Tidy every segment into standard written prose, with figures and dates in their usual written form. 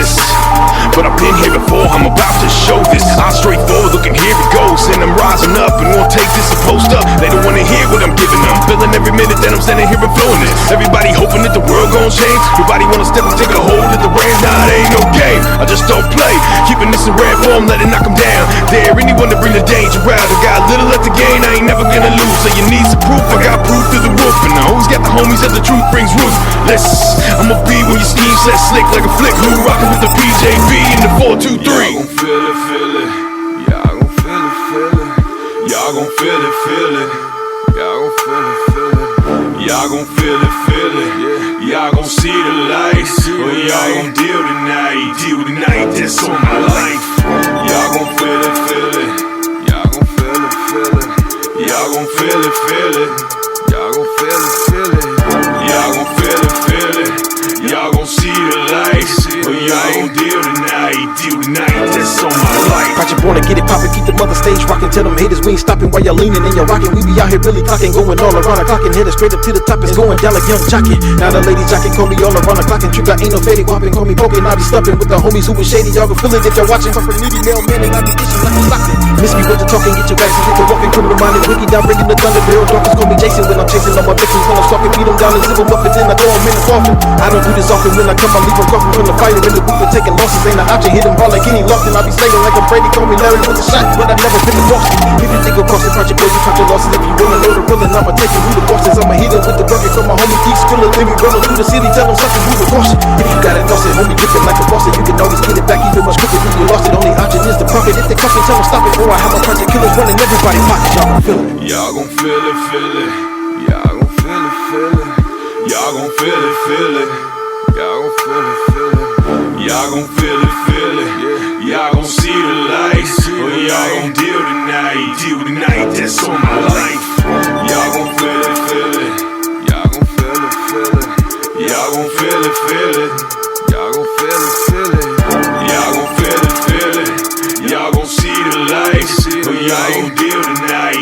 this. But I've been here before, I'm about to show this. I'm straight forward, looking, here it goes. And I'm rising up and gonna take this and post up. They don't wanna hear what I'm giving them. Feeling every minute that I'm standing here and flowing this. Everybody hoping that the world gon' change. Everybody wanna step and take a hold of the reins. Nah, it ain't no game, I just don't play. Keeping this in rare form, let it knock them down. Dare anyone to bring the danger out. I got a little left to gain, I ain't never gonna lose. So you need some proof, I got proof through the roof. And I always got the homies that the truth brings ruthless. I'ma be when your scheme set slick like a flick. Who rockin' with the PJB in the 423? Y'all gon' feel it, feel it. Y'all gon' feel it, feel it. Y'all gon' feel it, feel it. Y'all gon' feel it, feel it. Y'all gon' feel it, feel it. Y'all gon' see the lights. Or y'all gon' deal tonight, that's on my life. Y'all gon' feel it, feel it. Y'all gon' feel it, feel it. Y'all gon' feel it, feel it. Y'all gon' feel it, feel it. Y'all gon' feel it, feel it. Y'all gon' see the lights. Or y'all gon' deal tonight, that's on my life. Project born to get it poppin', keep the mother stage rockin'. Tell them haters we ain't stopping while y'all leaning and you're rockin'. We be out here really talking, going all around the clock and headed straight up to the top. It's going down like young jockin'. Now the lady jockin' call me all around the clock and trigger ain't no fading whopping. Call me poking, I be stumping with the homies who was shady. Y'all can feel it if you're watching. From Nitty mailman and I be dishing like I'm Stockton. Miss me with the talking, get your ass and get the walking. Criminal minded, wicked down, breaking the thunder. Barrel darkness call me Jason when I'm chasing all my victims. When I'm stalking, beat them down and zip them up and then I throw them in the coffin. I don't do this often. When I come, I leave them coughing from the fire in the booth and taking losses. Ain't an option, hit them hard like any Lofton. I be slaying like I'm Brady, call me Larry with the shot, but I never been the boss. If you think of crossing project, boy, you count your losses. If you wanna know the real, then I'ma take it who the boss is. I'ma hit it with the bucket from my homie Keith Skrilla. Then we rollin' through the city, tell them something who the boss. If you got it, lost it, homie, drippin' like a faucet. You can always get it back even much quicker when you lost it. Only option is the profit. If they cuff it, tell them stop it, or I have my project killers running everybody pocket. Y'all gon' feel it. Y'all gon' feel it, feel it. Y'all gon' feel it, feel it. Y'all gon' feel it, feel it. Y'all gon' feel it, feel it. Y'all gon' see the lights. Or y'all gon' deal tonight, that's on my life. Y'all gon' feel it, feel it. Y'all gon' feel it, feel it. Y'all gon' feel it, feel it. Y'all gon' feel it, feel it. Y'all gon' feel it, feel it. Y'all gon' see the lights. Or y'all gon' deal tonight,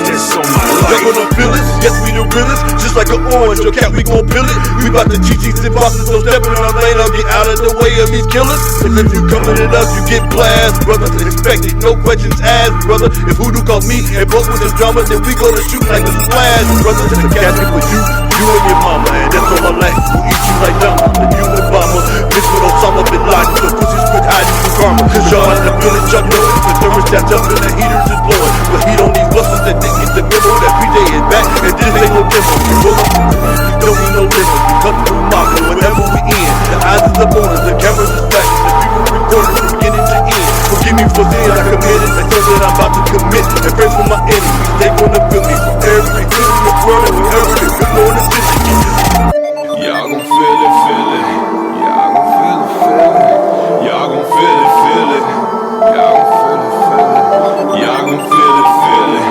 that's on my life. Y'all gonna feel it? Yes, we the realest. Just like an orange, your cat, we gon' peel it. We bout to teach these bosses, don't step in our lane. I'll get out of the way of these killers. And if you coming at us, you get blast, brother. Expect it, no questions asked, brother. If Hoodu calls me and broke with the drama, then we gonna shoot like a splash, brother. Just a casket for you and your mama, and that's on my life. We'll eat you like dumb, like you and Obama. Bitch with Osama bin Laden, so pussies quit hiding from karma. Cause y'all in the village, y'all know it. The thermostat up and the heaters is blowing. But he don't need busters that didn't get the memo. That PJ is back, and this ain't no demo. We roll up, we don't need no limo. We come through mafia whenever we in. The eyes is up on us, the cameras is flashing. The people recording from beginning to end. Forgive me for sins I committed, I know that I'm about to commit. And friends from my enemies, they gonna feel me. From every good in the world and wherever they feel on the city. Y'all gon' feel it, feel it. Y'all gon' feel it, feel it. Y'all gon' feel it, feel it. Y'all gon' feel it, feel it. Y'all gon' feel it, feel it.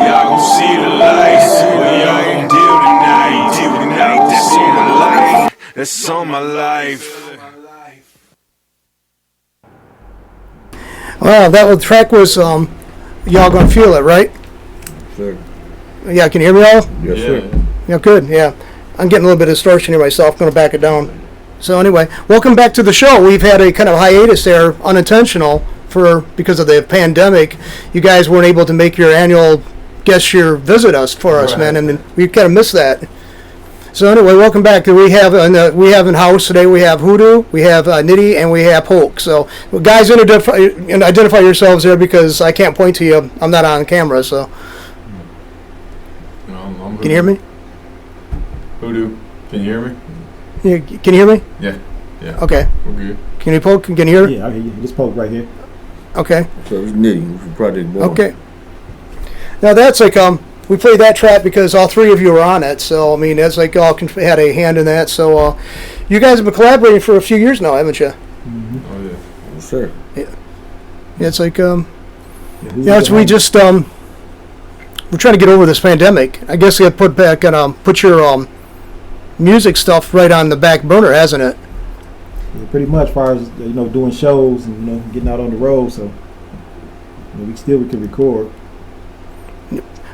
Y'all gon' see the lights. Or y'all gon' deal tonight, that's on my life. That's on my life. Well, that track was Y'all Gonna Feel It, right? Sure. Yeah, can you hear me all? Yes, sir. Yeah, good, yeah. I'm getting a little bit of distortion here myself, going to back it down. So anyway, welcome back to the show. We've had a kind of hiatus there, unintentional, because of the pandemic. You guys weren't able to make your annual guest year visit us for us, man, and we kind of missed that. So anyway, welcome back. We have in house today. We have Hoodu, we have Nitty, and we have Polk. So guys, identify yourselves there because I can't point to you. I'm not on camera. So I'm can you hear me? Hoodu, can you hear me? Yeah, can you hear me? Yeah. Okay. We're good. Can you Polk? Can you hear? Yeah, I hear you. This Polk right here. Okay. So it's Nitty from Project Born. Okay. Now that's like we played that track because all three of you were on it. So I mean that's like all had a hand in that. So you guys have been collaborating for a few years now, haven't you? Mm-hmm. Oh yeah. Yes, sir. Yeah. It's like we just we're trying to get over this pandemic. I guess you put back and put your music stuff right on the back burner, hasn't it? Yeah, pretty much, as far as doing shows and getting out on the road. So we can record.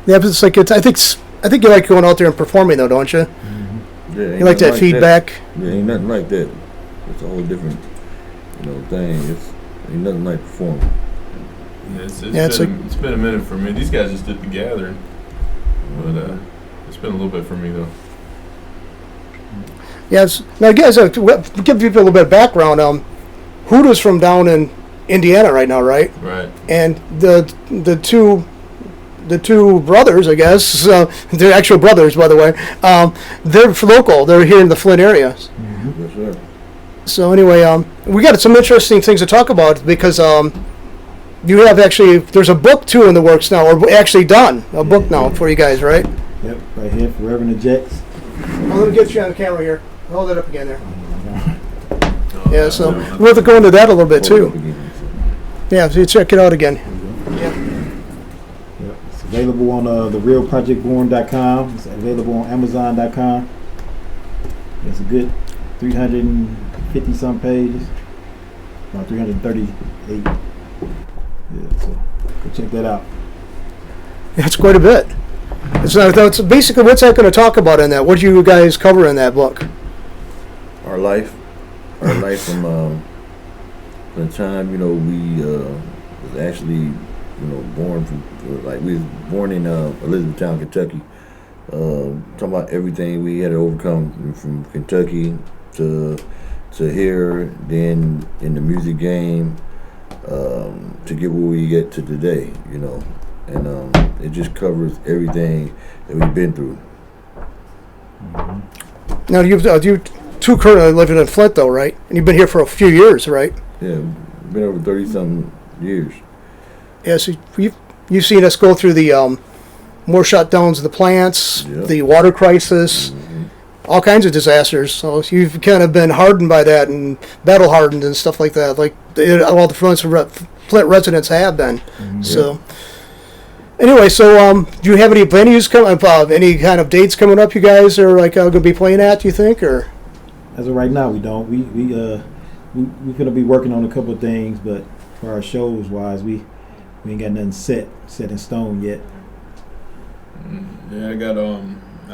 Yeah, but it's like I think you like going out there and performing though, don't you? Mm-hmm. Yeah, you like that feedback. Yeah, ain't nothing like that. It's a whole different thing. Ain't nothing like performing. Yeah, it's it's been a minute for me. These guys just did the gathering, but it's been a little bit for me though. Yes. Now, guys, give people a little bit of background. Hoodu's from down in Indiana right now, right? Right. And the two brothers, I guess, they're actual brothers, by the way. They're local. They're here in the Flint area. Yes, sir. So anyway, we got some interesting things to talk about because you have there's a book too in the works now, or actually done a book now for you guys, right? Yep, right here, Forever in the Jets. Well, let me get you on the camera here. Hold it up again there. Yeah, so we'll have to go into that a little bit too. Yeah, so you check it out again. Yep, it's available on therealprojectborn.com. It's available on amazon.com. It's a good 350 some pages, about 338. Yeah, so go check that out. That's quite a bit. It's basically, what's that going to talk about in that? What do you guys cover in that book? Our life from the time we was actually born from we was born in Elizabethtown, Kentucky. Talking about everything we had to overcome from Kentucky to here, then in the music game, to get where we get to today, and it just covers everything that we've been through. Now, you two currently living in Flint, though, right? And you've been here for a few years, right? Yeah, been over 30-something years. Yeah, so you've seen us go through the more shutdowns of the plants, Yep. the water crisis, all kinds of disasters. So you've kind of been hardened by that and battle hardened and stuff like that, like all the Flint residents have been. So anyway, so do you have any venues coming up? Any kind of dates coming up? You guys are going to be playing at? Do you think, or? As of right now, we don't. We're gonna be working on a couple of things, but for our shows wise, we ain't got nothing set in stone yet. Yeah, I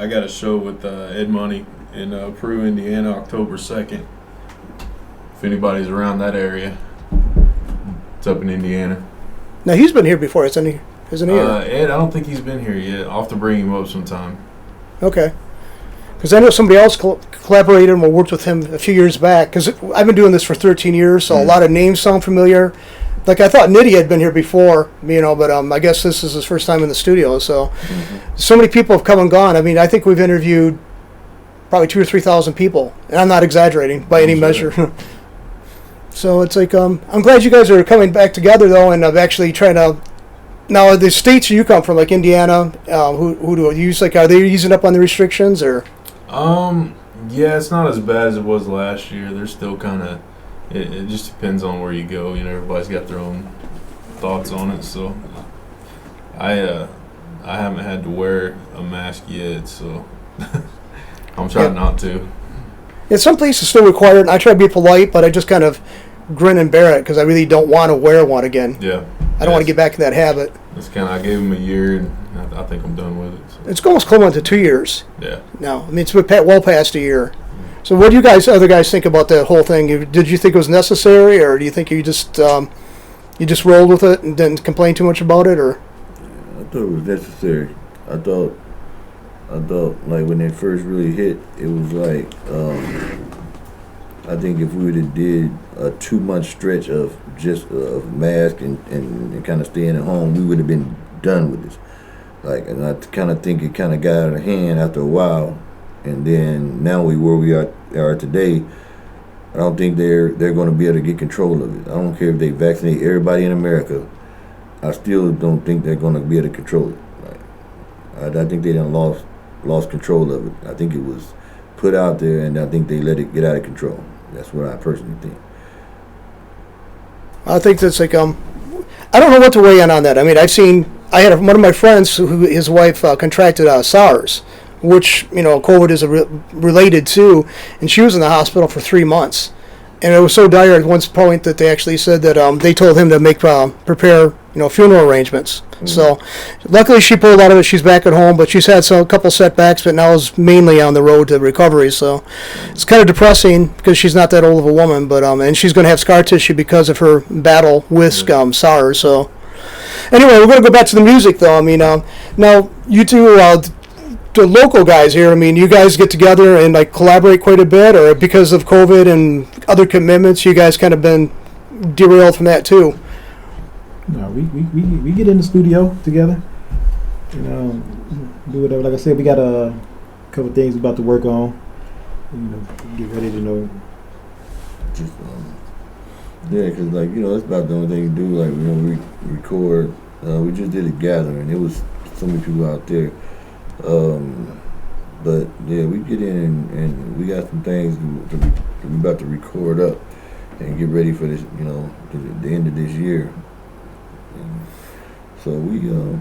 got a show with Ed Money in Peru, Indiana, October 2nd. If anybody's around that area, it's up in Indiana. Now he's been here before, isn't he? Ed, I don't think he's been here yet. I'll have to bring him up sometime. Okay. Because I know somebody else collaborated and worked with him a few years back. Because I've been doing this for 13 years, so a lot of names sound familiar. Like I thought Nitty had been here before, but I guess this is his first time in the studio. So, so many people have come and gone. I mean, I think we've interviewed probably 2,000 or 3,000 people, and I'm not exaggerating by any measure. So it's like I'm glad you guys are coming back together though, and I'm actually trying to. Now the states you come from, like Indiana, who do you use? Like, are they easing up on the restrictions or? Yeah, it's not as bad as it was last year. They're still kind of. It just depends on where you go. Everybody's got their own thoughts on it. So, I haven't had to wear a mask yet, so I'm trying not to. Yeah, some places still require it, and I try to be polite, but I just kind of grin and bear it because I really don't want to wear one again. Yeah. I don't want to get back in that habit. It's kind of. I gave him a year, and I think I'm done with it. So. It's almost coming to 2 years. Yeah. No, I mean it's well past a year. So what do you other guys think about that whole thing? Did you think it was necessary, or do you think you just rolled with it and didn't complain too much about it, or? I thought it was necessary. I thought like when it first really hit, it was like I think if we would have did a 2-month stretch of just a mask and kind of staying at home, we would have been done with this. Like, and I kind of think it kind of got out of hand after a while, and then now where we are today. I don't think they're going to be able to get control of it. I don't care if they vaccinate everybody in America. I still don't think they're going to be able to control it. Like, I think they done lost control of it. I think it was put out there, and I think they let it get out of control. That's what I personally think. I think that's like I don't know what to weigh in on that. I mean, I had one of my friends who his wife contracted SARS, which COVID is related to, and she was in the hospital for 3 months. And it was so dire at one point that they actually said that they told him to prepare funeral arrangements. So luckily she pulled out of it. She's back at home, but she's had a couple setbacks, but now is mainly on the road to recovery. So it's kind of depressing because she's not that old of a woman, but and she's going to have scar tissue because of her battle with SARS. So anyway, we're going to go back to the music though. I mean, now you two, the local guys here, I mean, you guys get together and like collaborate quite a bit, or because of COVID and other commitments, you guys kind of been derailed from that too? No, we get in the studio together, do whatever. Like I said, we got a couple things we're about to work on. Get ready to Just yeah, because like that's about the only thing you do. Like we record. We just did a gathering. It was so many people out there. But yeah, we get in and we got some things we about to record up and get ready for this. The end of this year. So we, the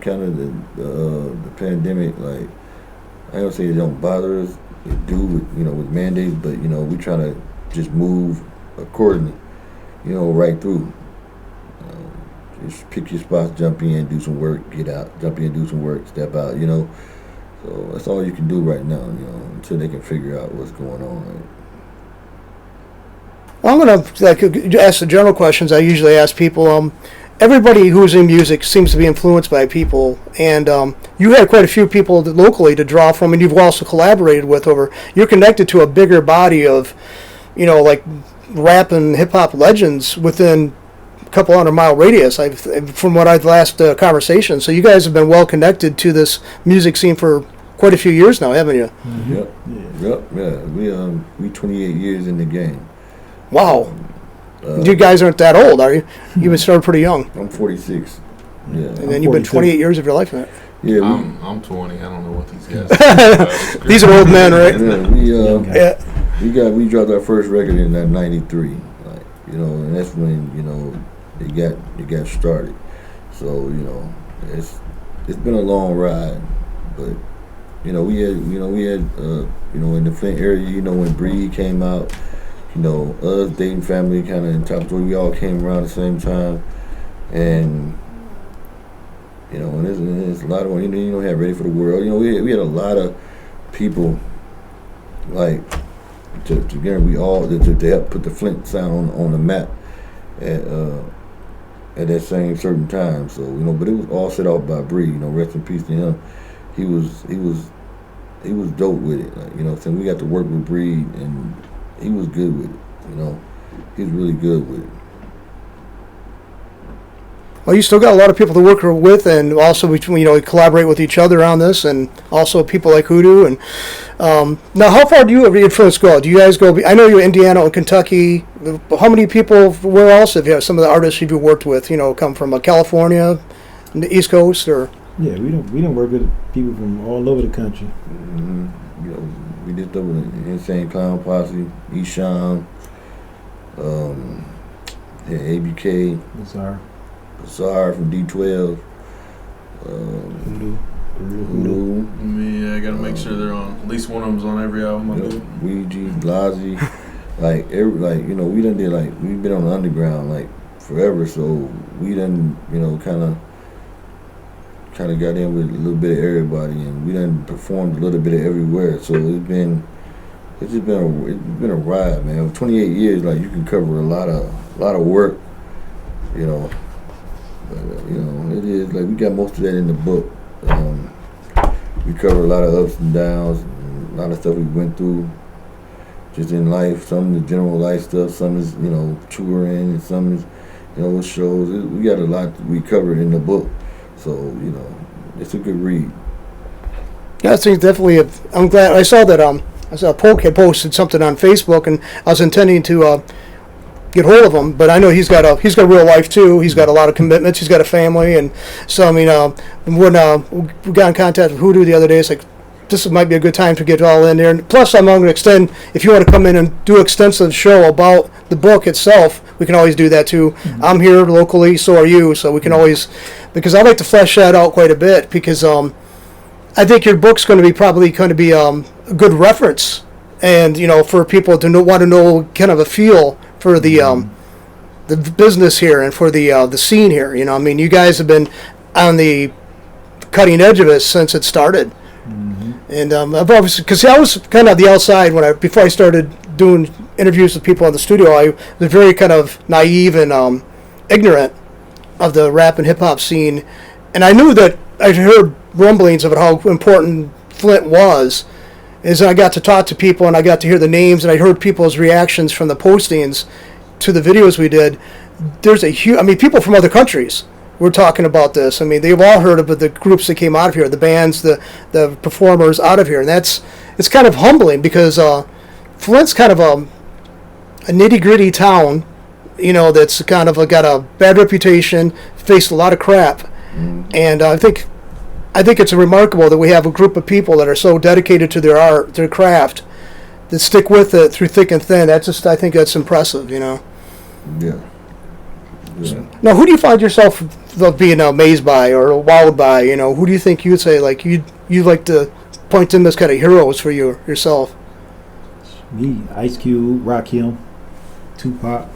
kind of the pandemic, like I don't say it don't bother us. It do with mandates, but we try to just move accordingly. Right through. Just pick your spots, jump in, do some work, get out. Jump in, do some work, step out. So that's all you can do right now. Until they can figure out what's going on. Right? Well, I'm going to ask the general questions I usually ask people. Everybody who's in music seems to be influenced by people, and you had quite a few people locally to draw from, and you've also collaborated with you're connected to a bigger body of, like rap and hip-hop legends within a couple 100-mile radius, from what I've last conversation. So you guys have been well connected to this music scene for quite a few years now, haven't you? Mm-hmm. Yep. Yeah. We 28 years in the game. Wow. You guys aren't that old, are you? You've been started pretty young. I'm 46. Yeah. And then you've been 28 years of your life in it. Yeah. I'm 20. I don't know what these guys These are old men, right? Yeah, we dropped our first record in that '93. And that's when, it got started. So, it's been a long ride. But, we had in the Flint area, when Breed came out, us, Dayton Family, kind of in top three, we all came around the same time, and and there's a lot of have Ready for the World. We had a lot of people like together. We all to help put the Flint sound on the map at that same certain time. So but it was all set off by Breed. Rest in peace to him. He was dope with it. So we got to work with Breed and. He was good with it, He was really good with it. Well, you still got a lot of people to work with, and also between collaborate with each other on this, and also people like Hoodu. And now, how far do you have your influence go? Do you guys go? I know you're Indiana and Kentucky. How many people? Where else have you? Some of the artists you've worked with, come from California, and the East Coast, or? Yeah, we don't work with people from all over the country. Mm-hmm. We did the Insane Clown Posse, Esham, ABK, Bazaar from D12, Hoodu. Yeah, I gotta make sure they're on. At least one of them's on every album I do. Ouija, Blasi, we done did we've been on the underground forever, so we done kind of got in with a little bit of everybody, and we done performed a little bit of everywhere. So it's just been a ride, man. 28 years, you can cover a lot of work, But it is we got most of that in the book. We cover a lot of ups and downs, and a lot of stuff we went through, just in life. Some of the general life stuff, some is touring, and some is shows. We got a lot we covered in the book. So, it's a good read. Yeah, it's definitely. I'm glad I saw that. I saw Polk had posted something on Facebook, and I was intending to get hold of him, but I know he's got a real life too. He's got a lot of commitments. He's got a family, and so when we got in contact with Hoodu the other day, it's like this might be a good time to get all in there. And plus, I'm going to extend. If you want to come in and do an extensive show about the book itself, we can always do that too. Mm-hmm. I'm here locally, so are you. So we can always, because I like to flesh that out quite a bit, because I think your book's probably going to be a good reference and for people to want to know kind of a feel for the business here and for the scene here. I mean, you guys have been on the cutting edge of it since it started. And I've obviously, because I was kind of the outside before I started doing interviews with people in the studio. I was very kind of naive and ignorant of the rap and hip hop scene, and I knew that I'd heard rumblings of it, how important Flint was. As I got to talk to people and I got to hear the names and I heard people's reactions from the postings to the videos we did. There's a huge, people from other countries were talking about this. I mean, they've all heard of the groups that came out of here, the bands, the performers out of here, and it's kind of humbling because Flint's kind of a nitty-gritty town, that's kind of got a bad reputation, faced a lot of crap, and I think it's remarkable that we have a group of people that are so dedicated to their art, their craft, that stick with it through thick and thin. I think that's impressive, Yeah. Now, who do you find yourself being amazed by or wowed by? Who do you think you'd say you'd like to point them as kind of heroes for yourself? Me, Ice Cube, Rakim, Tupac.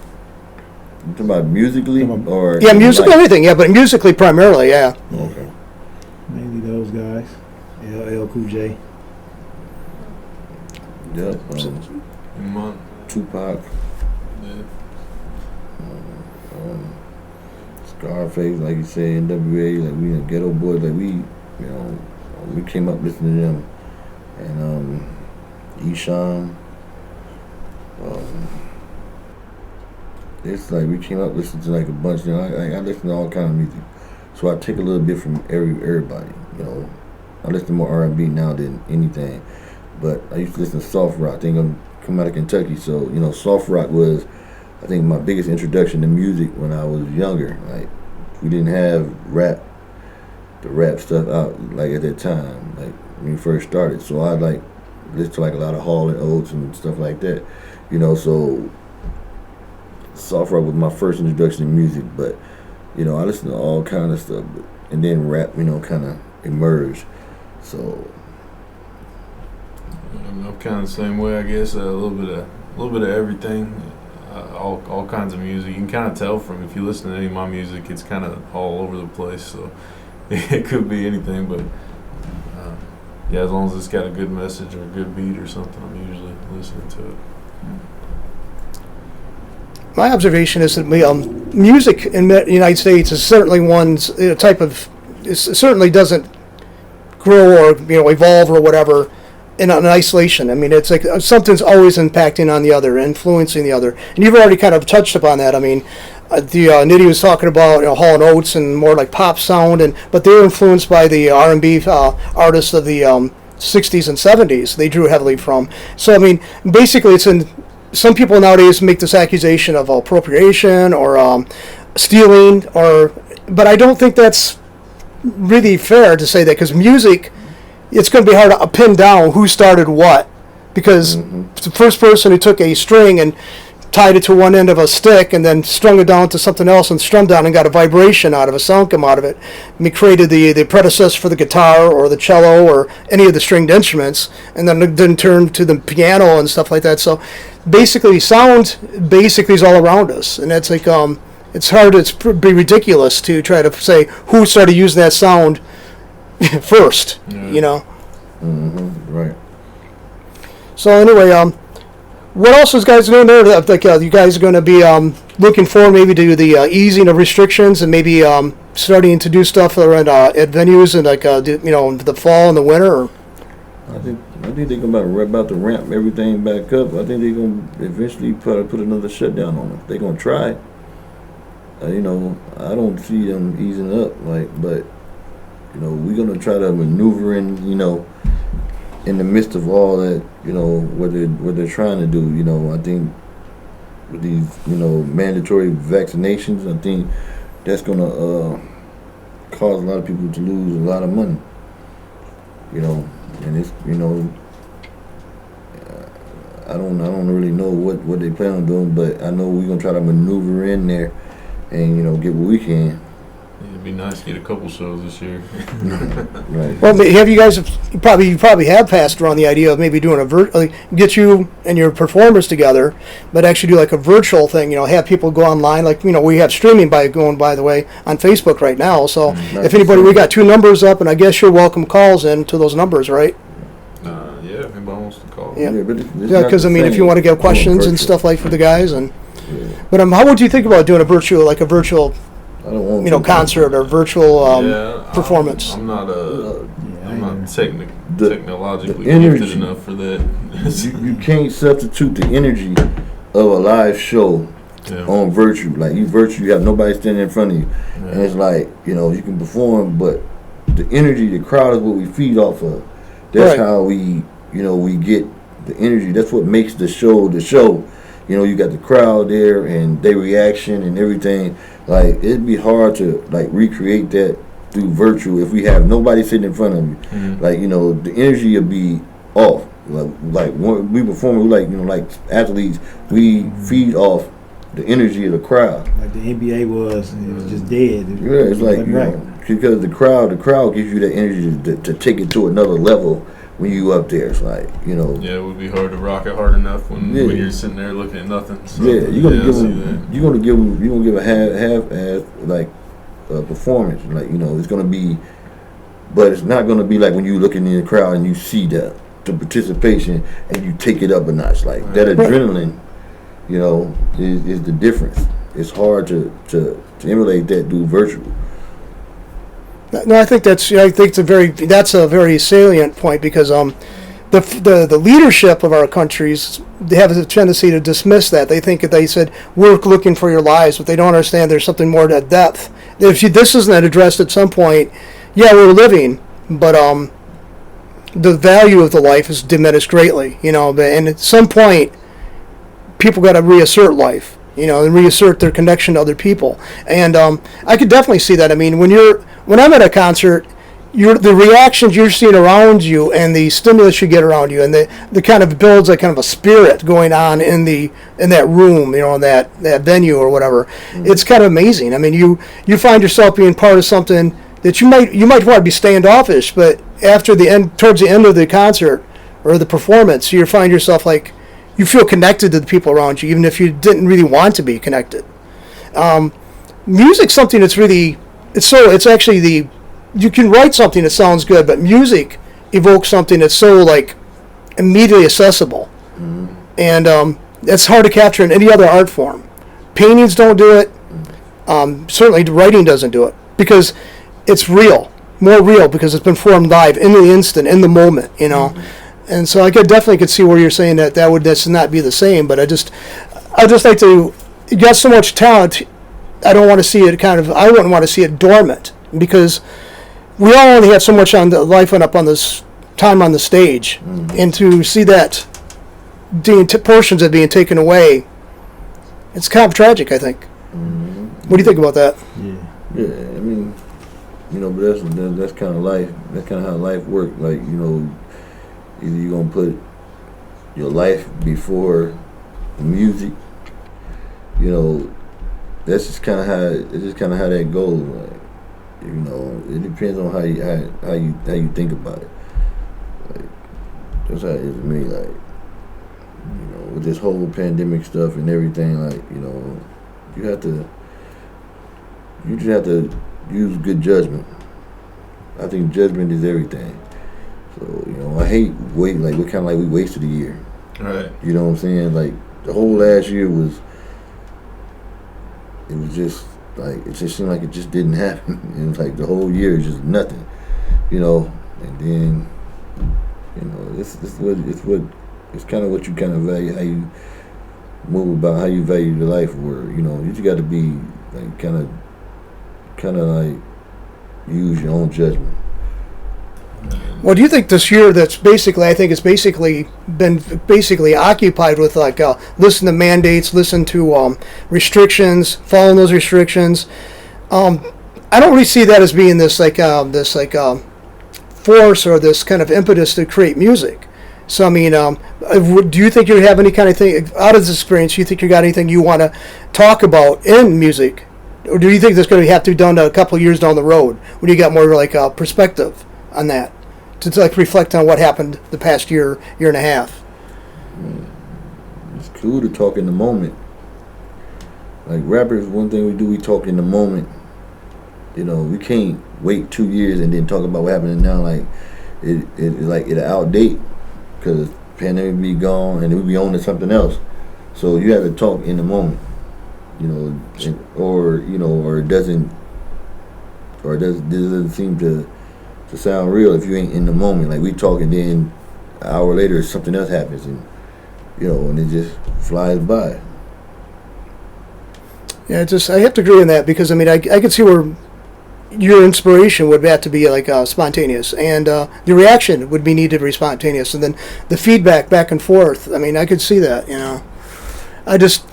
You talking about musically or? Yeah, musically, everything. Yeah, but musically primarily, yeah. Okay. Mainly those guys. LL Cool J. Yep. Tupac. Yeah. Scarface, like you said, NWA, like we Ghetto Boys, like we came up listening to them, and Eshawn. It's like we came up listening to like a bunch. I listen to all kind of music, so I take a little bit from everybody. I listen to more R&B now than anything, but I used to listen to soft rock. I think I'm come out of Kentucky, so soft rock was, I think, my biggest introduction to music when I was younger. Like, we didn't have the rap stuff out like at that time, like when we first started. So I listened to like a lot of Hall and Oates and stuff like that, So soft rock was my first introduction to music, but I listened to all kind of stuff, and then rap, kind of emerged. So I'm kind of the same way, I guess. A little bit of everything. All kinds of music. You can kind of tell from if you listen to any of my music, it's kind of all over the place. So it could be anything, but as long as it's got a good message or a good beat or something, I'm usually listening to it. My observation is that music in the United States is certainly one's type of. It certainly doesn't grow or evolve or whatever in an isolation. I mean, it's like something's always impacting on the other, influencing the other. And you've already kind of touched upon that. I mean, Nitty was talking about Hall & Oates and more like pop sound, but they were influenced by the R&B artists of the 60s and 70s. They drew heavily from. So, I mean, basically it's in... Some people nowadays make this accusation of appropriation or stealing, but I don't think that's really fair to say that, because music, it's going to be hard to pin down who started what, because the first person who took a string and tied it to one end of a stick and then strung it down to something else and strummed down and got a vibration out of a sound come out of it. Created the predecessor for the guitar or the cello or any of the stringed instruments, and then turned to the piano and stuff like that. So basically, sound is all around us, and that's like it's hard. It's be ridiculous to try to say who started using that sound first. Yeah. Right. So anyway, what else is guys doing there? Like you guys are going to be looking forward maybe to the easing of restrictions and maybe starting to do stuff around at venues and like the fall and the winter. Or? I think they're about to ramp everything back up. I think they're gonna eventually put another shutdown on it. They're gonna try. I don't see them easing up. But we're gonna try to maneuver in the midst of all that, what they're trying to do. I think with these, mandatory vaccinations, I think that's gonna cause a lot of people to lose a lot of money. And it's, I don't really know what they plan on doing, but I know we're gonna try to maneuver in there and get what we can. Yeah, be nice to get a couple shows this year. Right. Well, have you guys you probably have passed around the idea of maybe doing get you and your performers together, but actually do like a virtual thing. Have people go online, like we have streaming by the way on Facebook right now. So if anybody, we got 2 numbers up, and I guess you're welcome calls in to those numbers, right? Yeah, if anybody wants to call. Yeah, but it's because not the if you same want to get going questions and virtual. stuff like for the guys, and Yeah. but how would you think about doing a virtual I don't want to. concert or virtual Yeah, performance? I'm not Yeah, I'm not The- technologically the energy. gifted enough for that. You can't substitute the energy of a live show Yeah. on virtue. Like you have nobody standing in front of you, Yeah. and it's like you can perform, but the energy, the crowd is what we feed off of. That's Right. how we get the energy. That's what makes the show the show. You got the crowd there and their reaction and everything. Like it'd be hard to like recreate that through virtual if we have nobody sitting in front of you. Mhm. Like the energy would be off. Like when we perform, we like athletes, we feed off the energy of the crowd. Like the NBA it was just dead. Yeah, it's like wasn't right. because the crowd gives you that energy to take it to another level when you up there. It's like Yeah, it would be hard to rock it hard enough when Yeah. you're sitting there looking at nothing. So, yeah, you're gonna I give see them, that. you're gonna give a half-ass like performance. Like it's gonna be, but it's not gonna be like when you looking in the crowd and you see the participation and you take it up a notch. Like that adrenaline, is the difference. It's hard to emulate that through virtual. No, I think that's a very salient point because the leadership of our countries, they have a tendency to dismiss that. They think that they said we're looking for your lives, but they don't understand there's something more to depth. If this isn't addressed at some point, yeah, we're living, but the value of the life is diminished greatly. And at some point, people got to reassert life. And reassert their connection to other people. And I could definitely see that. I mean, when I'm at a concert, the reactions you're seeing around you and the stimulus you get around you, and the kind of builds a kind of a spirit going on in that room, in that venue or whatever. Mm-hmm. It's kind of amazing. I mean, you find yourself being part of something that you might want to be standoffish, but towards the end of the concert or the performance, you find yourself like you feel connected to the people around you, even if you didn't really want to be connected. Music's something that's really, you can write something that sounds good, but music evokes something that's so like immediately accessible. Mm-hmm. And it's hard to capture in any other art form. Paintings don't do it. Certainly writing doesn't do it because it's more real because it's been formed live in the instant, in the moment, Mm-hmm. And so I definitely could see where you're saying that would not be the same. But I just like to. You got so much talent. I don't want to see it I wouldn't want to see it dormant because we all only have so much on the life and up on this time on the stage, and to see that portions of being taken away, it's kind of tragic. I think. What do you think about that? Yeah. I mean, but that's kind of life. That's kind of how life works. Like either you're gonna put your life before the music. That's just kind of how that goes. Like, it depends on how you think about it. Like that's how it is to me. Like with this whole pandemic stuff and everything. Like you just have to use good judgment. I think judgment is everything. So, I hate we wasted a year. Right. You know what I'm saying? Like, the whole last year it just seemed like it just didn't happen. It was like the whole year is just nothing, and then, it's kind of what you kind of value, how you move about, how you value your life, where, you just got to be, like, kind of like, use your own judgment. Well, do you think this year I think it's basically been occupied with like listen to mandates, listen to restrictions, following those restrictions. I don't really see that as being this force or this kind of impetus to create music. So I mean, do you think you have any kind of thing out of this experience? Do you think you got anything you want to talk about in music Or do you think that's going to have to be done a couple of years down the road when you got more like a perspective on that to like reflect on what happened the past year and a half? It's cool to talk in the moment. Like rappers, one thing we do, we talk in the moment. You know, we can't wait 2 years and then talk about what happened now. Like it'll outdate because pandemic be gone and we'll be on to something else. So you have to talk in the moment. You know, or it doesn't seem to sound real if you ain't in the moment. Like we talk and then an hour later something else happens and and it just flies by. Yeah, I have to agree on that because I mean I could see where your inspiration would have to be like spontaneous, and the reaction would be needed to be spontaneous, and then the feedback back and forth. I mean, I could see that. I just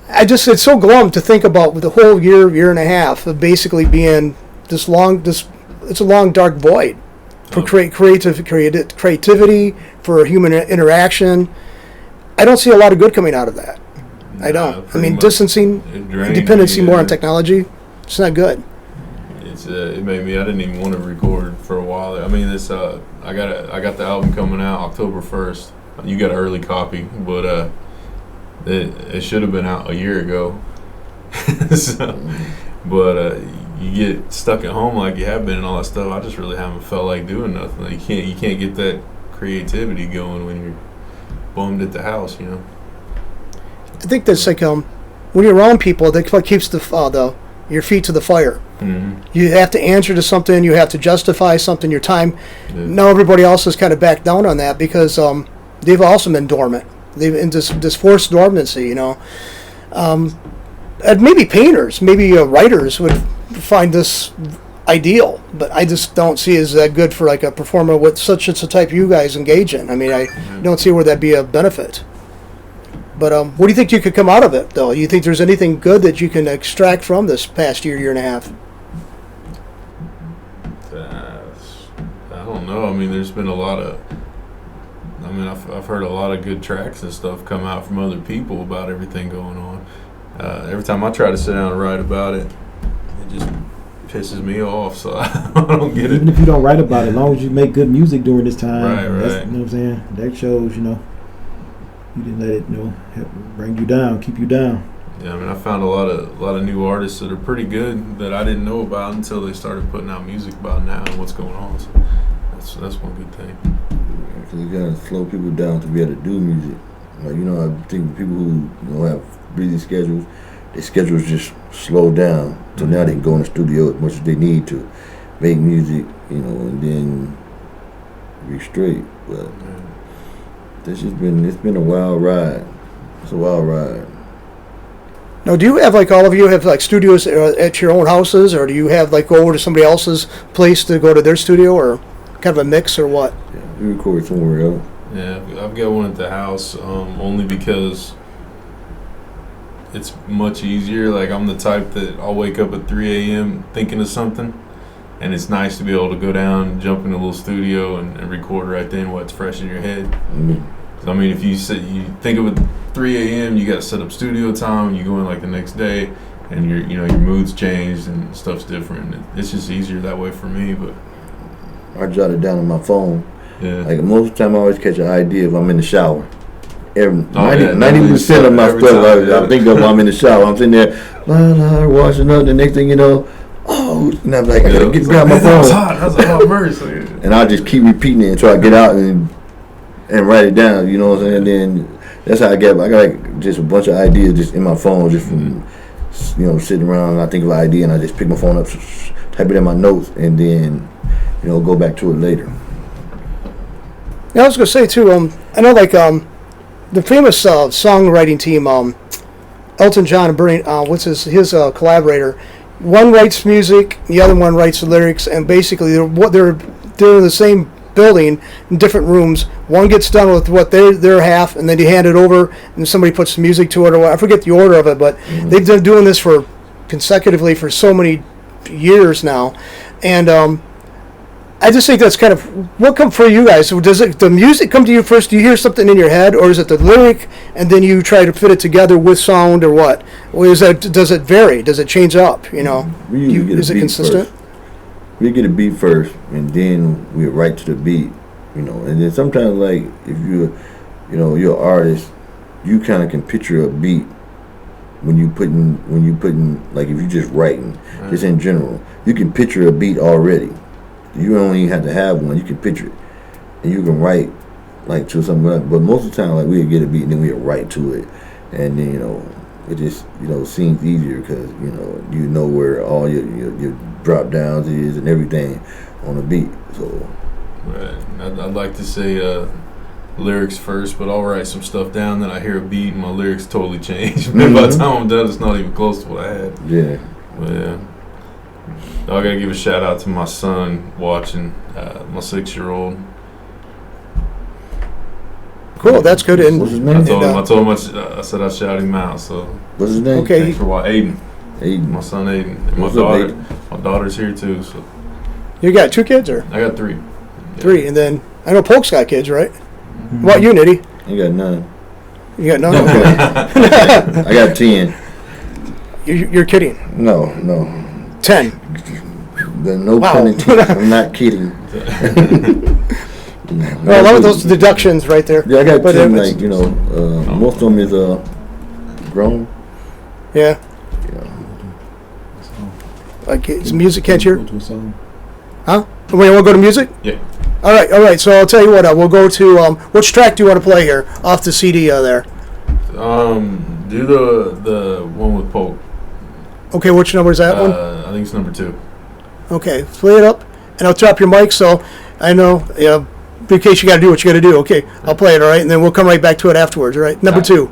it's so glum to think about the whole year and a half of basically being it's a long dark void for creativity, for human interaction. I don't see a lot of good coming out of that. I don't. I mean, distancing, dependency more on technology, it's not good. It made me. I didn't even want to record for a while. I mean, this. I got the album coming out October 1st. You got an early copy, but it should have been out a year ago. But you get stuck at home like you have been and all that stuff. I just really haven't felt like doing nothing. Like you can't get that creativity going when you're bummed at the house. I think that's like when you're around people, that's what keeps your feet to the fire. Mm-hmm. You have to answer to something. You have to justify something. Your time. Yeah. Now everybody else has kind of backed down on that because they've also been dormant. They've in this forced dormancy. And maybe painters, maybe writers would find this ideal, but I just don't see it as that good for like a performer with such a type you guys engage in. I mean, I don't see where that'd be a benefit. But what do you think you could come out of it, though? You think there's anything good that you can extract from this past year and a half? I don't know. I mean, there's been a lot of... I mean, I've heard a lot of good tracks and stuff come out from other people about everything going on. Every time I try to sit down and write about it, it just pisses me off, so I don't get it. Even if you don't write about it, as long as you make good music during this time, right. You know what I'm saying? That shows, you didn't let it, help bring you down, keep you down. Yeah, I mean, I found a lot of new artists that are pretty good that I didn't know about until they started putting out music about now and what's going on. So that's one good thing. Because you gotta slow people down to be able to do music. Like I think people who have busy schedules, their schedules just slow down. So now they can go in the studio as much as they need to make music, and then be straight. But it's been a wild ride. It's a wild ride. Now, do you have all of you have studios at your own houses, or do you have go over to somebody else's place to go to their studio, or kind of a mix, or what? Yeah, we record somewhere else. Yeah, I've got one at the house, only because it's much easier. Like, I'm the type that I'll wake up at 3 a.m. thinking of something, and it's nice to be able to go down, jump in a little studio, and record right then what's fresh in your head. Mm-hmm. I mean, if you think of it 3 a.m., you got to set up studio time, and you go in the next day, and your mood's changed and stuff's different. It's just easier that way for me. But I jot it down on my phone. Yeah. Like most of the time, I always catch an idea if I'm in the shower. 90% of my stuff I think of while I'm in the shower. I'm sitting there, washing up. The next thing you know, and I'm like, I gotta grab my phone. That's hot mercy. And I just keep repeating it until I get out and write it down. You know what I'm saying? And then that's how I got just a bunch of ideas just in my phone, just from sitting around. And I think of an idea and I just pick my phone up, type it in my notes, and then go back to it later. Yeah, I was gonna say too. I know the famous songwriting team, Elton John and Bernie. What's his collaborator? One writes music, the other one writes the lyrics, and basically they're in the same building in different rooms. One gets done with what their half, and then you hand it over, and somebody puts the music to it. Or I forget the order of it, but they've been doing this consecutively for so many years now, and I just think that's kind of what come for you guys. So does the music come to you first? Do you hear something in your head, or is it the lyric and then you try to fit it together with sound, or what? Or does it vary? Does it change up? You know, is it consistent? First. We get a beat first, and then we write to the beat. You know, and then sometimes like if you're an artist, you kind of can picture a beat when you putting like if you just writing, just in general, you can picture a beat already. You don't even have to have one. You can picture it, and you can write like to something else. But most of the time, like we'll get a beat and then we'll write to it, and then it just seems easier because you know where all your drop downs is and everything on the beat. So right, I'd like to say lyrics first, but I'll write some stuff down. Then I hear a beat and my lyrics totally change. By the time I'm done, it's not even close to what I had. Yeah. But yeah. I gotta give a shout out to my son watching, my 6-year-old. Cool, that's good. And what's his name? I told him I said I'd shout him out. So what's his name? Okay. thanks for what Aiden. Aiden. My son Aiden. And What's up, Aiden? My daughter's here too. So you got 2 kids, or I got 3. 3, and then I know Polk's got kids, right? What about you, Nitty? Ain't got none. You got none. I got 10. You're kidding. No. 10. No Wow. pun intended. I'm not kidding. Well, I love those deductions right there. Yeah, I got But 10. it's- Most of them is grown. Yeah. Like it's music, can't you? Go to a song. Huh? We want to go to music? Yeah. All right. So I'll tell you what. We'll go to which track do you want to play here off the CD there? Do the one with Polk. Okay, which number is that one? I think it's number 2. Okay, play it up, and I'll drop your mic so I know. Yeah, in case you got to do what you got to do. Okay, I'll play it. All right, and then we'll come right back to it afterwards. All right, number 2.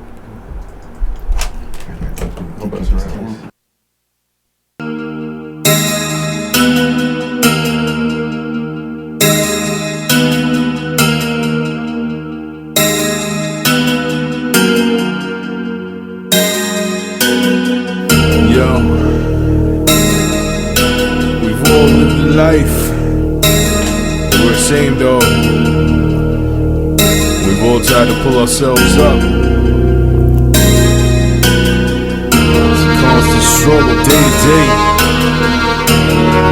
Life we're ashamed of. We've all tried to pull ourselves up. It's a constant struggle day to day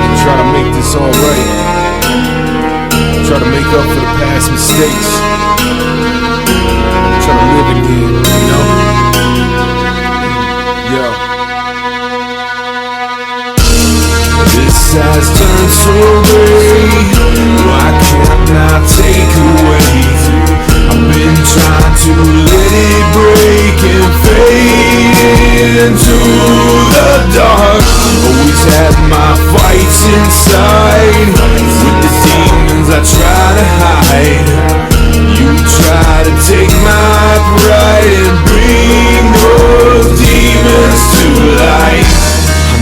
to try to make this alright. Try to make up for the past mistakes. Try to live again, Yeah. This has turned so gray. Why can't I take away? I've been trying to let it break and fade into the dark. Always had my fights inside with the demons I try to hide. You try to take my pride and bring those demons to life.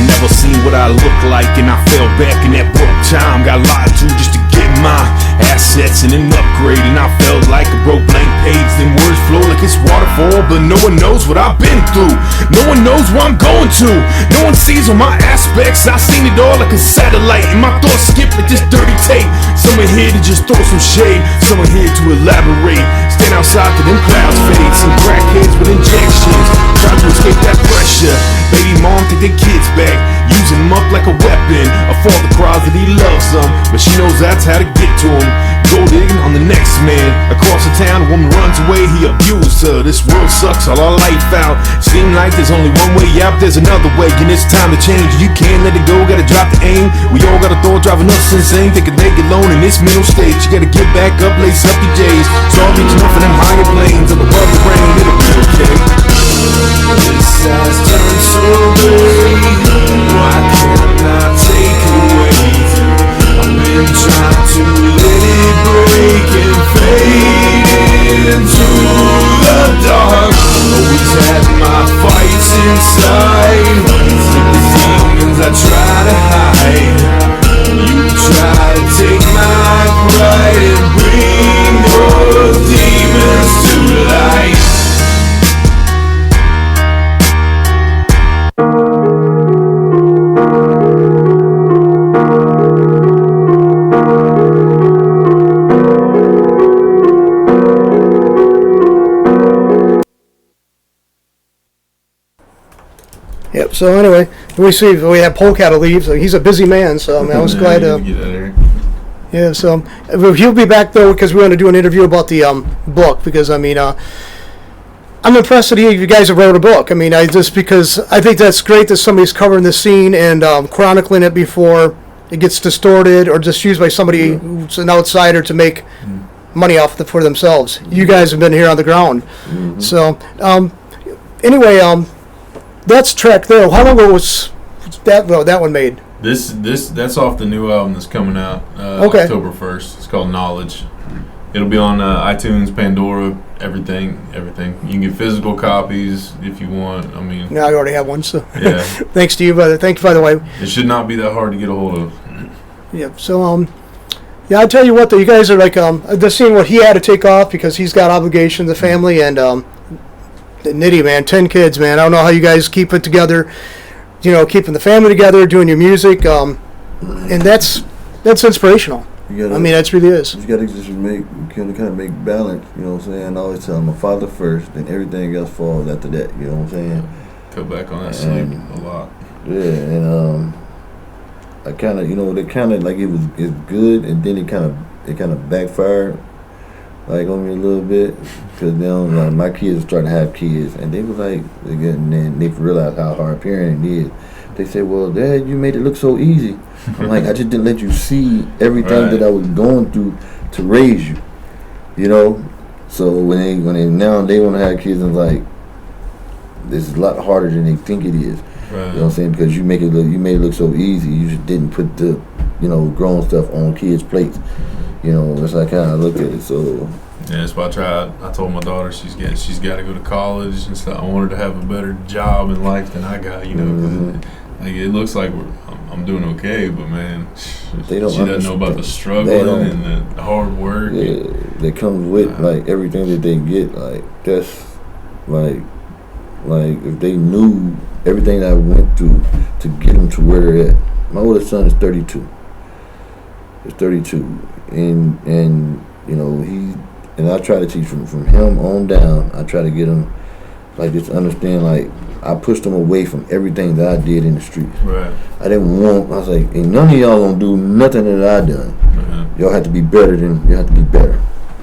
Never seen what I look like, and I fell back in that broke time. Got lied to just to get my assets and an upgrade, and I felt like a broke blank page. Then words flow like it's waterfall, but no one knows what I've been through. No one knows where I'm going to. No one sees all my aspects. I seen it all like a satellite, and my thoughts skip like this dirty tape. Someone here to just throw some shade, someone here to elaborate. Stand outside till them clouds fade. Some crackheads with injections, try to escape that pressure. Baby mom take their kids back, using them up like a weapon. A father cries that he loves them, but she knows that's how to get to him. Go digging on the next man. Across the town, a woman runs away, he abused her. This world sucks all our life out. Seem like there's only one way out, there's another way, and it's time to change. You can't let it go, gotta drop the aim. We all got a thought driving us insane, thinking they get alone in this middle stage. You gotta get back up, lace up your J's. Start reaching up for them higher planes. Up above the rain, it'll be okay. This has turned so gray. Why can't I take away? I've been trying to let it break and fade into the dark. Always had my fights inside with the demons I try to hide. You try to take my pride and bring those demons So anyway, we have Polk had to leave, so he's a busy man. So I mean, I was glad to. Get out of here. Yeah, so he'll be back though because we want to do an interview about the book because I mean I'm impressed that you guys have wrote a book. I mean, because I think that's great that somebody's covering the scene and chronicling it before it gets distorted or just used by somebody who's an outsider to make money off for themselves. You guys have been here on the ground, so anyway, that's track there. How long ago was that one made? That's off the new album that's coming out Okay. October 1st. It's called Knowledge. It'll be on iTunes, Pandora, everything. You can get physical copies if you want. I mean, No, I already have one. So yeah, thanks to you, brother. Thank you, by the way. it should not be that hard to get a hold of. Yeah. So yeah, I tell you what, though, you guys are like just seeing what he had to take off because he's got obligations, the family, and Nitty, man, 10 kids, man. I don't know how you guys keep it together. You know, keeping the family together, doing your music, and that's inspirational. You gotta, I mean, that really is. You gotta just kind of make balance. You know what I'm saying? I always tell them, a father first, then everything else falls after that. You know what I'm saying? Cut back on that sleep a lot. Yeah, and I kind of, they kind of like it's good, and then it kind of backfired, like on me a little bit, because then like, my kids started to have kids, and they was like, and then they realized how hard parenting is. They say, "Well, Dad, you made it look so easy." I'm like, I just didn't let you see everything that I was going through to raise you, you know. So when they now they want to have kids, and like, this is a lot harder than they think it is. Right. You know what I'm saying? Because you made it look so easy. You just didn't put the, grown stuff on kids' plates. You know, that's how I kind of looked at it. So yeah, that's why I told my daughter she's got to go to college and stuff. I want her to have a better job in life than I got. You know, because it looks like I'm doing okay, but man, she doesn't know about the struggle and the hard work. Yeah, that comes with like everything that they get. Like that's like if they knew everything that I went through to get them to where they're at. My oldest son is 32. He's 32, and and I try to teach from him on down. I try to get him like just understand, like I pushed them away from everything that I did in the streets. Right. I was like, ain't none of y'all gonna do nothing that I done. Y'all have to be better than, you have to be better.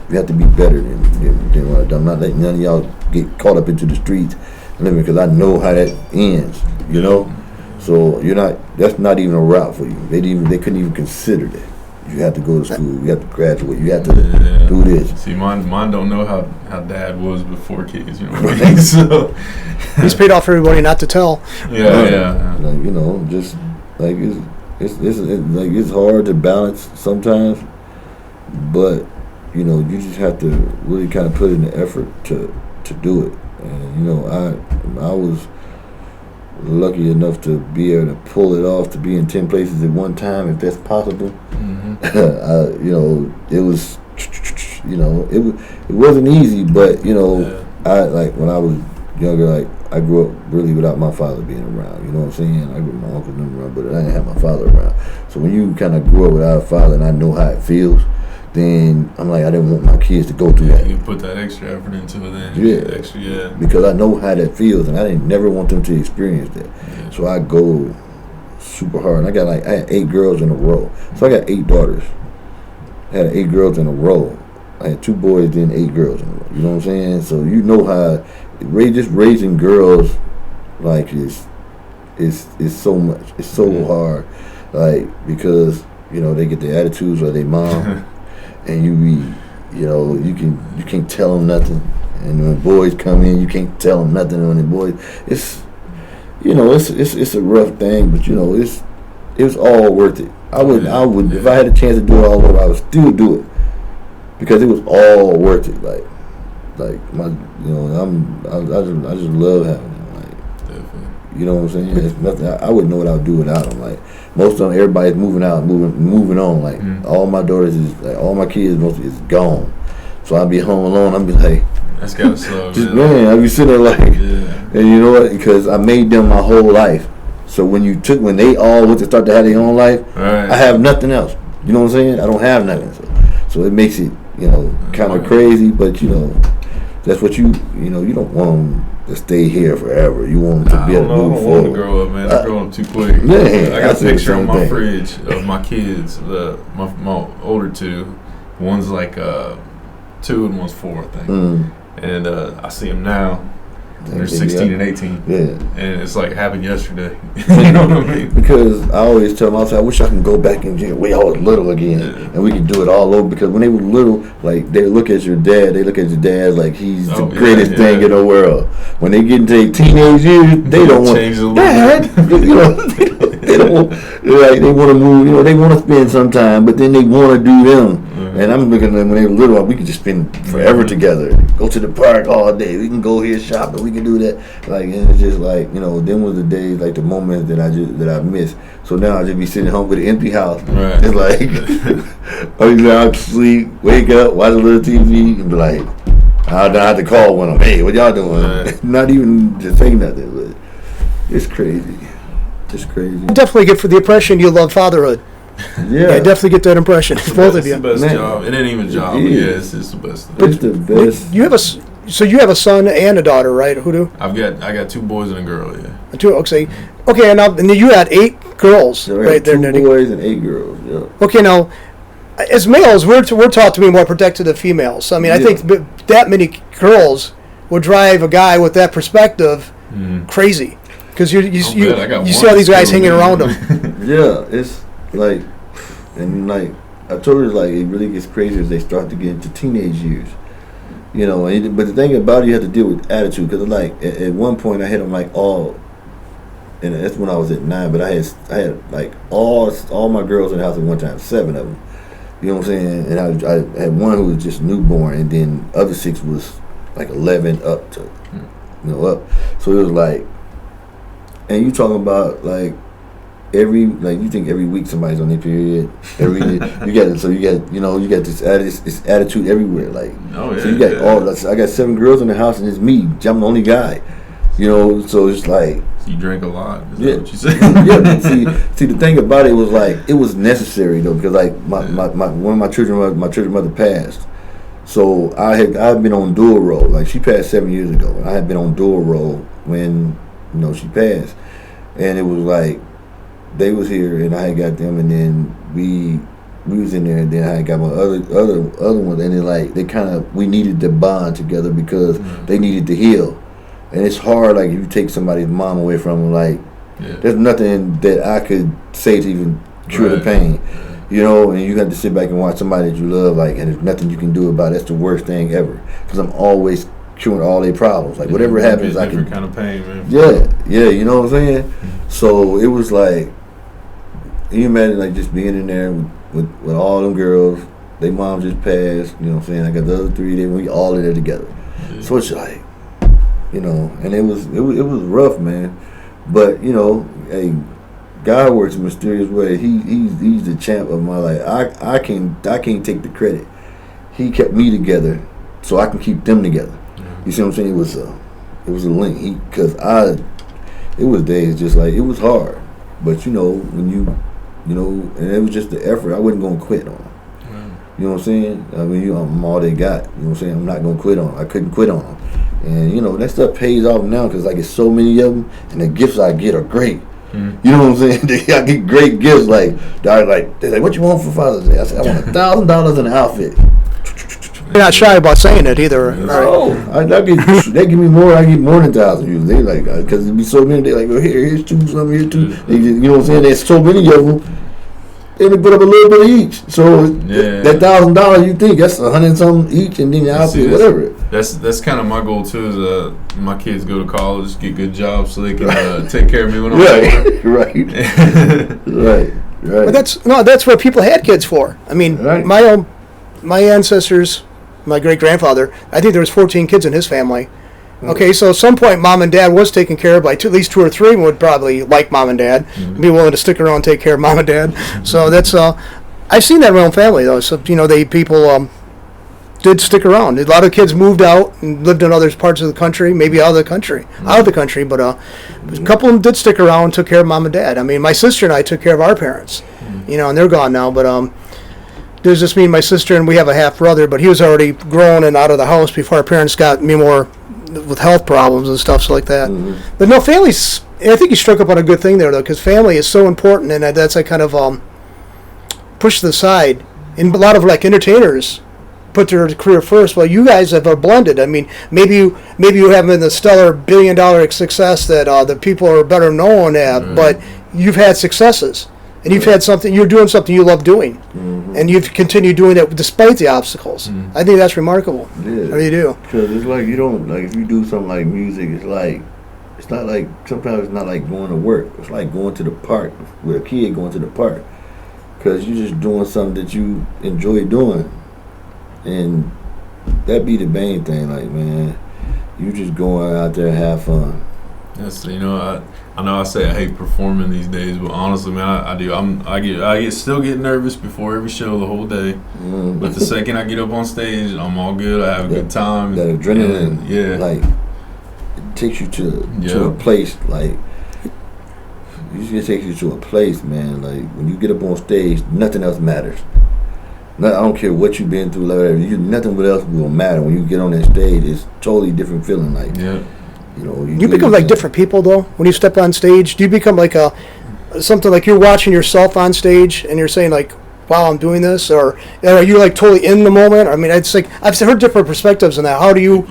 You have to be better than what I done. I'm not letting none of y'all get caught up into the streets and living, because I know how that ends, you know? So that's not even a route for you. They couldn't even consider that. You have to go to school. You have to graduate. You have to do this. See, mine don't know how Dad was before kids. You know what I mean? So he's paid off for everybody not to tell. Yeah. Like just like it's hard to balance sometimes, but you just have to really kind of put in the effort to do it. And I was lucky enough to be able to pull it off, to be in 10 places at one time, if that's possible. It was, it wasn't easy, but I like when I was younger, like I grew up really without my father being around. You know what I'm saying? I grew up with my uncles and around, but I didn't have my father around. So when you kind of grew up without a father, and I know how it feels, then I'm like, I didn't want my kids to go through that. You put that extra effort into it then. Yeah. Because I know how that feels, and I didn't never want them to experience that. Yeah. So I go super hard. And I had 8 girls in a row. So I got 8 daughters. I had 8 girls in a row. I had 2 boys, then 8 girls in a row. You know what I'm saying? So you know how just raising girls like is so much. It's so hard. Like, because they get the attitudes of their mom. And you can't tell them nothing. And when boys come in, you can't tell them nothing. And when the boys, it's a rough thing, but it's all worth it. I would if I had a chance to do it all over, I would still do it, because it was all worth it. Like my, I just love having them. Like, definitely. You know what I'm saying? It's nothing. I wouldn't know what I would do without them. Like, most of them, everybody's moving out, moving on. Like, all my daughters all my kids mostly is gone. So I'll be home alone. I'll be like, that's kind of slow. Man, I'll be sitting there like, and you know what? Because I made them my whole life. So when they all went to start to have their own life, I have nothing else. You know what I'm saying? I don't have nothing. So it makes it, kind of crazy, but that's what you don't want them to stay here forever. You want them to be able to move I don't forward. want to grow up, man. They're growing up too quick. Man, I got a picture on my thing. fridge of my kids, my older two. One's like 2 and one's 4, I think. And I see them now. They're 16 and 18. Yeah. And it's like it happened yesterday. You know what I mean? Because I always tell them, I wish I can go back and get way I was little again, and we can do it all over. Because when they were little, like they look at your dad, like he's the greatest thing in the world. When they get into their teenage years, they don't want Dad. They don't like they want to move. They want to spend some time, but then they want to do them. And I'm looking at them when they were little, we could just spend forever together. Go to the park all day. We can go here shopping. We can do that. Like, and it's just like, them was the days, like the moments that I miss. So now I just be sitting home with an empty house. Right. It's like, I sleep, wake up, watch a little TV, and be like, I don't have to call one of them. Hey, what y'all doing? Right. Not even to say nothing, but it's crazy. It's crazy. I definitely get for the impression you love fatherhood. Yeah, I definitely get that impression. Both of you. It's the best Man. job. It ain't even a job. It Yeah, is. it's the best. It's the best. You have you have a son and a daughter, right? Hoodu? I got 2 boys and a girl. Yeah. Two. Okay. And then you had 8 girls, So I right had there, 2 Nitty. boys and 8 girls. Yeah. Okay, now, as males, we're taught to be more protective of females. I mean, I think that many girls would drive a guy with that perspective crazy, because you see all these guys hanging around them. Yeah, it's like, and like I told her, like it really gets crazy as they start to get into teenage years. But the thing about it, you have to deal with attitude, because like at one point I had them like all, and that's when I was at 9. But I had like all my girls in the house at one time, 7 of them. You know what I'm saying? And I had one who was just newborn, and then other 6 was like 11 up to, up. So it was like, and you talking about like you think every week somebody's on their period. You got this attitude everywhere. Like, so you got I got 7 girls in the house, and it's me. I'm the only guy. So it's like. You drink a lot. Is Yeah. that what you say? Yeah. See, the thing about it was like it was necessary though, because like one of my children mother passed. So I had been on dual role. Like, she passed 7 years ago, and I had been on dual role when she passed, and it was like they was here and I had got them, and then we was in there, and then I had got my other ones, and then like we needed to bond together because they needed to heal. And it's hard, like, if you take somebody's mom away from them, like, there's nothing that I could say to even cure the pain, and you have to sit back and watch somebody that you love, like, and there's nothing you can do about it. That's the worst thing ever, because I'm always curing all their problems. Like, whatever happens, I can. Different kind of pain, man. Yeah, you know what I'm saying? So it was like, can you imagine, like, just being in there with all them girls, they mom just passed, you know what I'm saying? I got the other 3, then we all in there together. Yeah. So it's like, and it was rough, man. But hey, God works in a mysterious way. He's the champ of my life. I can't take the credit. He kept me together, so I can keep them together. You see what I'm saying? It was a link. It was days just like it was hard, but when and it was just the effort. I wasn't gonna quit on them. You know what I'm saying? I mean, I'm all they got. You know what I'm saying? I'm not gonna quit on them. I couldn't quit on them. And that stuff pays off now, because like it's so many of them, and the gifts I get are great. You know what I'm saying? I get great gifts. Like they're like, what you want for Father's Day? I said, I want $1,000 in an outfit. You're not shy about saying it either. No, they give me more. I get more than 1,000 usually. They like, because there be so many. They like, well, here's 2, some here 2. You know what I'm saying? There's so many of them. They put up a little bit each. So that $1,000, you think that's 100 and something each, and then your outfit, whatever. That's kind of my goal too. Is my kids go to college, get good jobs, so they can take care of me when I'm right. But that's what people had kids for. I mean, my ancestors, my great grandfather, I think there was 14 kids in his family. Okay, so at some point, mom and dad was taken care of by at least 2 or 3 would probably like mom and dad, be willing to stick around and take care of mom and dad. So that's I've seen that in my own family though. So people did stick around. A lot of kids moved out and lived in other parts of the country, maybe out of the country, but a couple of them did stick around and took care of mom and dad. I mean, my sister and I took care of our parents, and they're gone now. But there's just me and my sister, and we have a half brother, but he was already grown and out of the house before our parents got me more with health problems and stuff like that. But no, family's. I think you struck up on a good thing there, though, because family is so important, and that's like kind of pushed to the side. And a lot of like entertainers put their career first. Well, you guys have blended. I mean, maybe you haven't the stellar $1 billion success that the people are better known at, but you've had successes, and you've had something. You're doing something you love doing, and you've continued doing it despite the obstacles. I think that's remarkable. Yeah, I really do. Because it's like you don't like if you do something like music. It's not like sometimes it's not like going to work. It's like going to the park with a kid going to the park, because you're just doing something that you enjoy doing, and that be the main thing. Like, man, you just going out there and have fun. Yes, I know I say I hate performing these days, but honestly, man, I do. I still get nervous before every show the whole day. But the second I get up on stage, I'm all good. I have a good time. That adrenaline, like, it takes you to a place. Like, it just takes you to a place, man. Like, when you get up on stage, nothing else matters. I don't care what you've been through, like, nothing else will matter. When you get on that stage, it's totally different feeling. Like, you become like different people, though, when you step on stage. Do you become like something like you're watching yourself on stage and you're saying like, wow, I'm doing this? Or are you like totally in the moment? I mean, it's like I've heard different perspectives on that. How do you,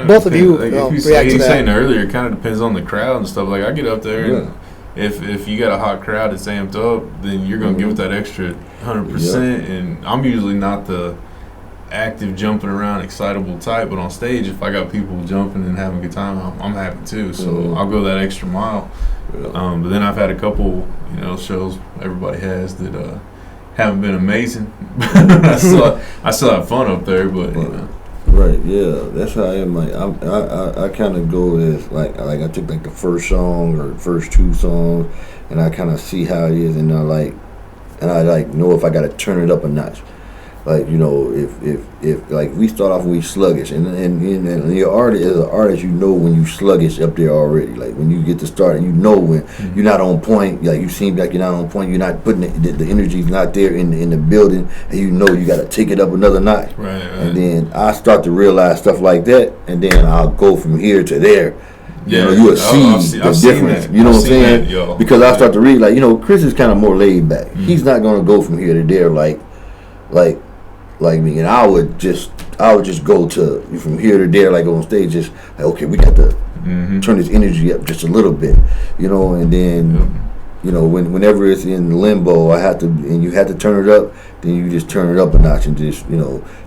both of you, like react to you that? were saying earlier, it kind of depends on the crowd and stuff. Like, I get up there and if you got a hot crowd that's amped up, then you're going to give it that extra 100%. And I'm usually not the active, jumping around, excitable type, but on stage, if I got people jumping and having a good time, I'm happy too. So I'll go that extra mile. But then I've had a couple, shows everybody has that haven't been amazing. I still have fun up there, but Right, yeah, that's how I am. Like, I kind of go as like I took like the first song or first two songs, and I kind of see how it is, and I know if I got to turn it up a notch. Like, if like we start off when we sluggish, and your artist as an artist, when you sluggish up there already. Like, when you get to start, when you're not on point. Like, you seem like you're not on point. You're not putting the energy's not there in the building, and you got to take it up another notch. Right. And then I start to realize stuff like that, and then I'll go from here to there. Yeah, you'll see the difference. You know what I'm saying? Because I start to read, like, Chris is kind of more laid back. He's not gonna go from here to there like me, and I would just go to from here to there, like on stage, just like, okay, we got to turn this energy up just a little bit, and then whenever it's in limbo, you have to turn it up, then you just turn it up a notch and just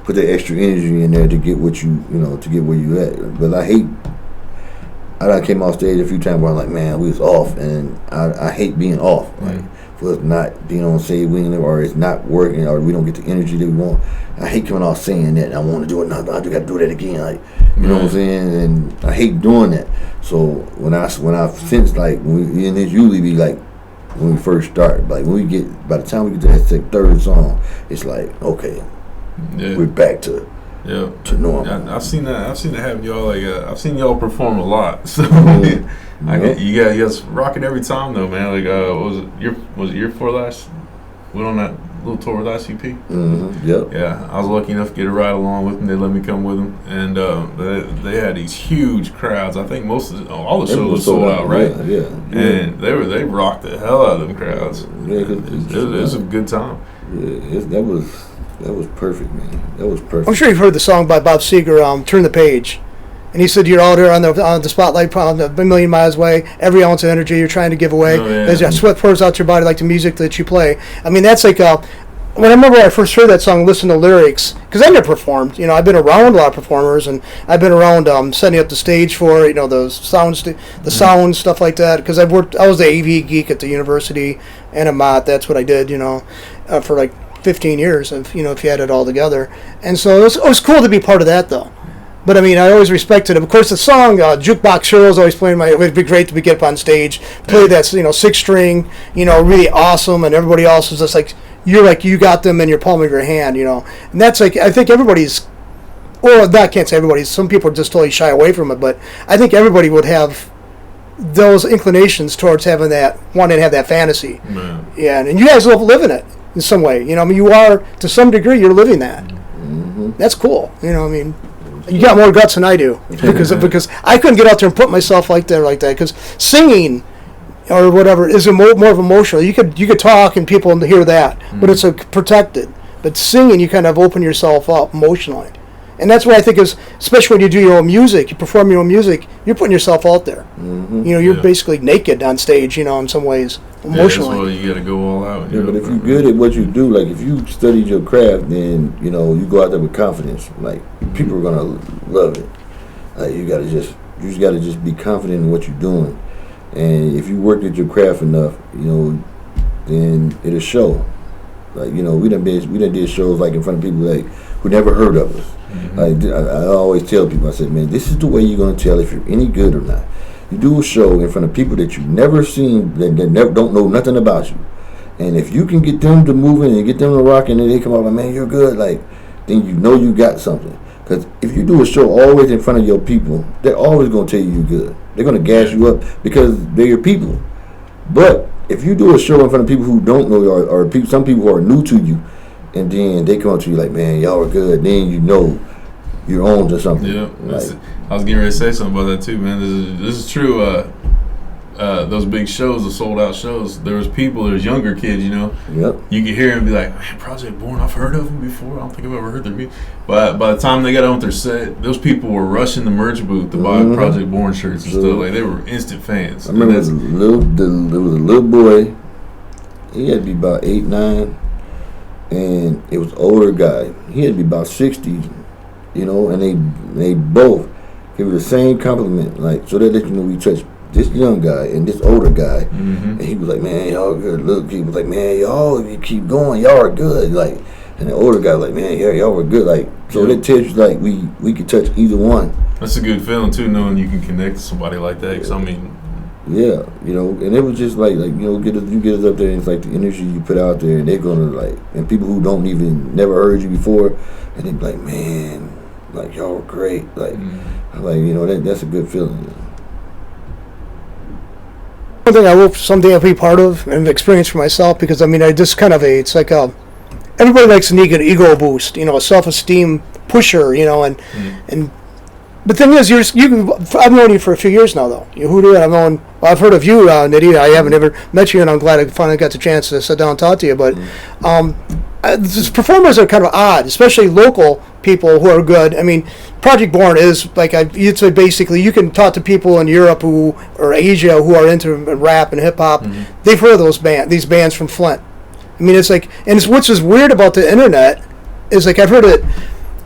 put the extra energy in there to get what to get where you at. But I came off stage a few times where I'm like, man, we was off, and I hate being off. Like, for us not being on stage, or it's not working, or we don't get the energy that we want. I hate coming off saying that, and I want to do it now, but I do got to do that again. Like, you know what I'm saying? And I hate doing that. So when I sense, like, and it usually be like when we first start, like by the time we get to that third song, it's like, okay, we're back to normal. I've seen that happen, y'all. Like, I've seen y'all perform a lot. So you guys rock it every time, though, man. Like, was it your four last? Went on that little tour with ICP. Yeah, I was lucky enough to get a ride along with them. They let me come with them, and they had these huge crowds. I think all the shows were sold out, right? Yeah. And they rocked the hell out of them crowds. Yeah, it was a good time. Yeah, that was perfect, man. That was perfect. I'm sure you've heard the song by Bob Seger, "Turn the Page," and he said you're out there on the spotlight, a million miles away. Every ounce of energy you're trying to give away, as your sweat pours out your body, like the music that you play. I mean, that's like when I remember when I first heard that song, listened to lyrics, because I never performed. I've been around a lot of performers, and I've been around setting up the stage for the sound stuff like that. Because I was the AV geek at the university and a Mott. That's what I did, for like 15 years. If you had it all together, and so it was cool to be part of that, though. But I mean, I always respected it. Of course, the song "Jukebox Cheryl's" always playing. It would be great to get up on stage, play that 6-string, really awesome, and everybody else is just like you got them in your palm of your hand, And that's like, I think everybody's, well, I can't say everybody's. Some people just totally shy away from it, but I think everybody would have those inclinations towards having that, wanting to have that fantasy. Yeah, and you guys love living it. in some way. You know, I mean, you are to some degree. You're living that. Mm-hmm. That's cool. You know, I mean, you got more guts than I do because I couldn't get out there and put myself like that. Because singing or whatever is more of emotional. You could talk and people hear that, but it's a protected. But singing, you kind of open yourself up emotionally. And that's what I think is, especially when you do your own music, you perform your own music, you're putting yourself out there. Mm-hmm. You know, you're basically naked on stage, you know, in some ways, emotionally. Yeah, that's why you got to go all out. Yeah, but if you're good at what you do, like if you studied your craft, then, you know, you go out there with confidence. Like, people are going to love it. You just got to just be confident in what you're doing. And if you work at your craft enough, you know, then it'll show. Like, you know, we done did shows like in front of people like who never heard of us. Mm-hmm. I always tell people, I said, man, this is the way you're going to tell if you're any good or not. You do a show in front of people that you've never seen, that never don't know nothing about you. And if you can get them to moving and get them to rocking and they come out like, man, you're good, like, then you know you got something. Because if you do a show always in front of your people, they're always going to tell you you're good. They're going to gas you up because they're your people. But if you do a show in front of people who don't know you or some people who are new to you, and then they come up to you like, man, y'all are good, then you know you're on to something. Yeah, like, I was getting ready to say something about that too, man. This is true. Those big shows, the sold out shows, there's younger kids, you know. Yep. You can hear them be like, man, Project Born, I've heard of them before. I don't think I've ever heard their music. But by the time they got on with their set, those people were rushing the merch booth to buy Project Born shirts and stuff. Like, they were instant fans. I remember there was a little boy. He had to be about 8, 9, and it was an older guy. He had to be about 60, you know, and they both give the same compliment. Like, so that let you know we touched this young guy and this older guy, and he was like, man, y'all good. Look, he was like, man, y'all, if you keep going, y'all are good. Like, and the older guy was like, man, yeah, y'all were good. Like, so that tells you like we could touch either one. That's a good feeling too, knowing you can connect to somebody like that. Because I mean, yeah, you know, and it was just like you know, you get us up there, and it's like the energy you put out there, and they're gonna like, and people who don't even never heard you before, and they be like, man, like y'all were great. Like, like, you know, that's a good feeling. One thing I hope someday I'll be part of and experience for myself, because I mean, I just kind of it's like everybody likes an ego boost, you know, a self-esteem pusher, you know, and the thing is, I've known you for a few years now, though. Hoodu, I've heard of you, Nitty. I haven't ever met you, and I'm glad I finally got the chance to sit down and talk to you. But performers are kind of odd, especially local people who are good. I mean, Project Born is like you'd say basically you can talk to people in Europe or Asia who are into rap and hip hop. They've heard of these bands from Flint. I mean, it's like, and what's just weird about the internet is like I've heard it.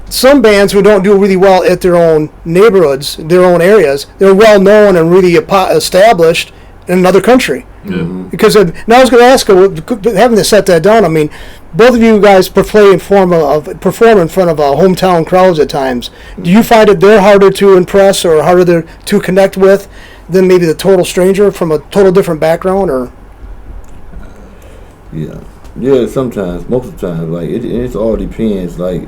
Some bands who don't do really well at their own neighborhoods, their own areas, they're well known and really established in another country. Because now I was going to ask, having to set that down, I mean, both of you guys perform in front of hometown crowds at times. Do you find it they're harder to impress or harder to connect with than maybe the total stranger from a total different background? Or Yeah, sometimes, most of the time, like it all depends, like,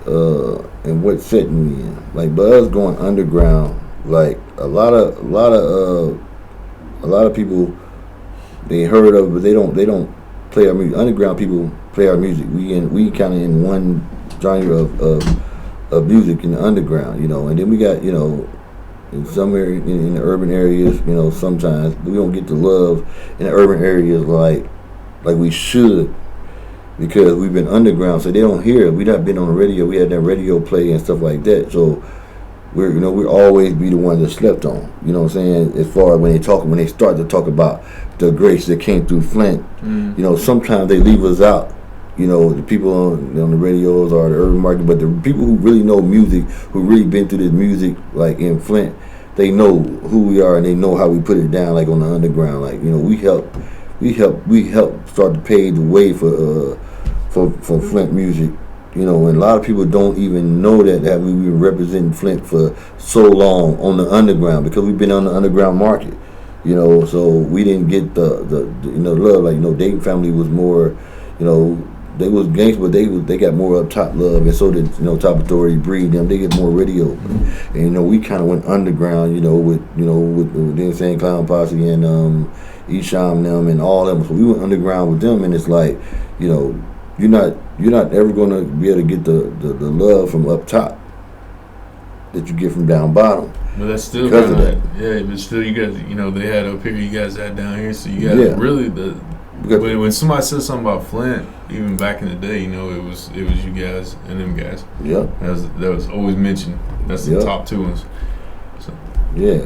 and what setting we in. Like, but us going underground, like a lot of people they heard of, but they don't play our music. Underground people play our music. We kind of in one genre of music in the underground, you know. And then we got, you know, in some area in the urban areas, you know, sometimes we don't get the love in the urban areas like we should, because we've been underground, so they don't hear it. We not been on the radio. We had that radio play and stuff like that. So we're always be the one that slept on. You know what I'm saying? As far as when they start to talk about the greats that came through Flint, you know, sometimes they leave us out. You know, the people on the radios or the urban market, but the people who really know music, who really been through this music, like in Flint, they know who we are and they know how we put it down, like on the underground. Like, you know, we help start to pave the way for Flint music, you know, and a lot of people don't even know that we've been representing Flint for so long on the underground, because we've been on the underground market, you know, so we didn't get the you know, love. Like, you know, Dayton family was more, you know, they was gangster, but they got more up top love, and so did, you know, Top Authority, Breed, them, they get more radio. And, you know, we kind of went underground, you know, with the Insane Clown Posse and Esham them and all them. So we went underground with them, and it's like, you know, you're not ever gonna be able to get the love from up top that you get from down bottom. But that's still because of kinda, that. yeah. But still, you guys, you know, they had up here, you guys had down here, so you guys really when somebody says something about Flint, even back in the day, you know, it was you guys and them guys. Yeah, that was always mentioned. That's the top two ones. So. Yeah,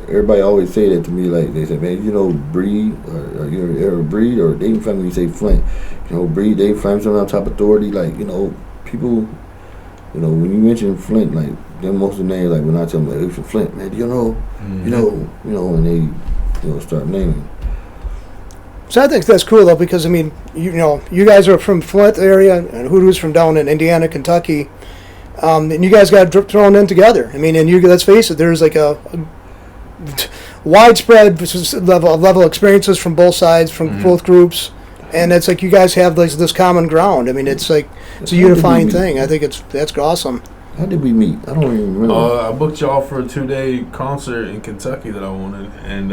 everybody always say that to me. Like they say, man, you know, Breed or you ever Breed, or they even family say Flint. You know, Breed, they family on top authority. Like, you know, people. You know, when you mention Flint, like them most of the names, like when I tell them, like, it's from Flint, man, you know, and they, start naming. So I think that's cool though, because I mean, you guys are from Flint area, and Hoodu's from down in Indiana, Kentucky, and you guys got thrown in together. I mean, and let's face it, there's like a widespread level of experiences from both sides, from both groups, and it's like you guys have this common ground. I mean, it's like it's a unifying thing. I think that's awesome. How did we meet? I don't even remember. I booked y'all for a 2-day concert in Kentucky that I wanted, and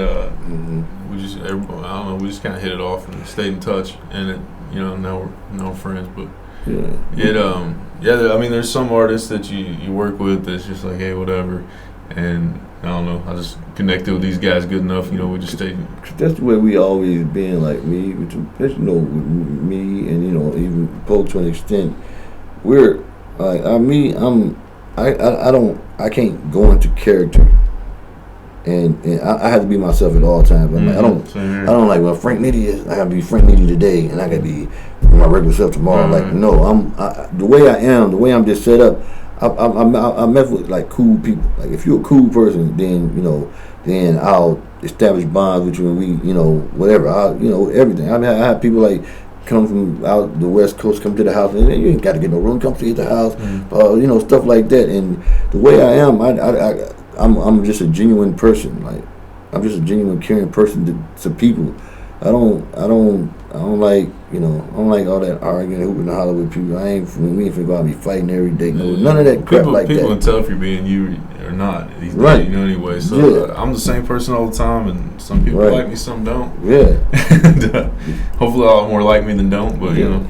we just, I don't know, we just kind of hit it off and stayed in touch, and now we're friends. But I mean, there's some artists that you work with that's just like, hey, whatever, and I don't know, I just connected with these guys good enough, we just stayed. That's the way we always been, like me, with me and even Polk to an extent. We're like I can't go into character, and I have to be myself at all times. I'm like, I don't like, well, Frank Nitty is, I gotta be Frank Nitty today, and I gotta be my regular self tomorrow. Like, no, the way I am, the way I'm just set up. I met with like cool people. Like, if you're a cool person, then I'll establish bonds with you, and we, whatever. Everything. I mean, I have people like come from out the West Coast, come to the house, and you ain't got to get no room, come to the house, stuff like that. And the way I am, I'm just a genuine person. Like, I'm just a genuine, caring person to people. I don't like, I don't like all that arguing, hooping, and hollering with people. We ain't finna go out and be fighting every day. No, none of that crap like that. People can tell if you're being you or not. Right. Anyway. So I'm the same person all the time, and some people like me, some don't. Yeah. Hopefully, a lot more like me than don't. But Yeah,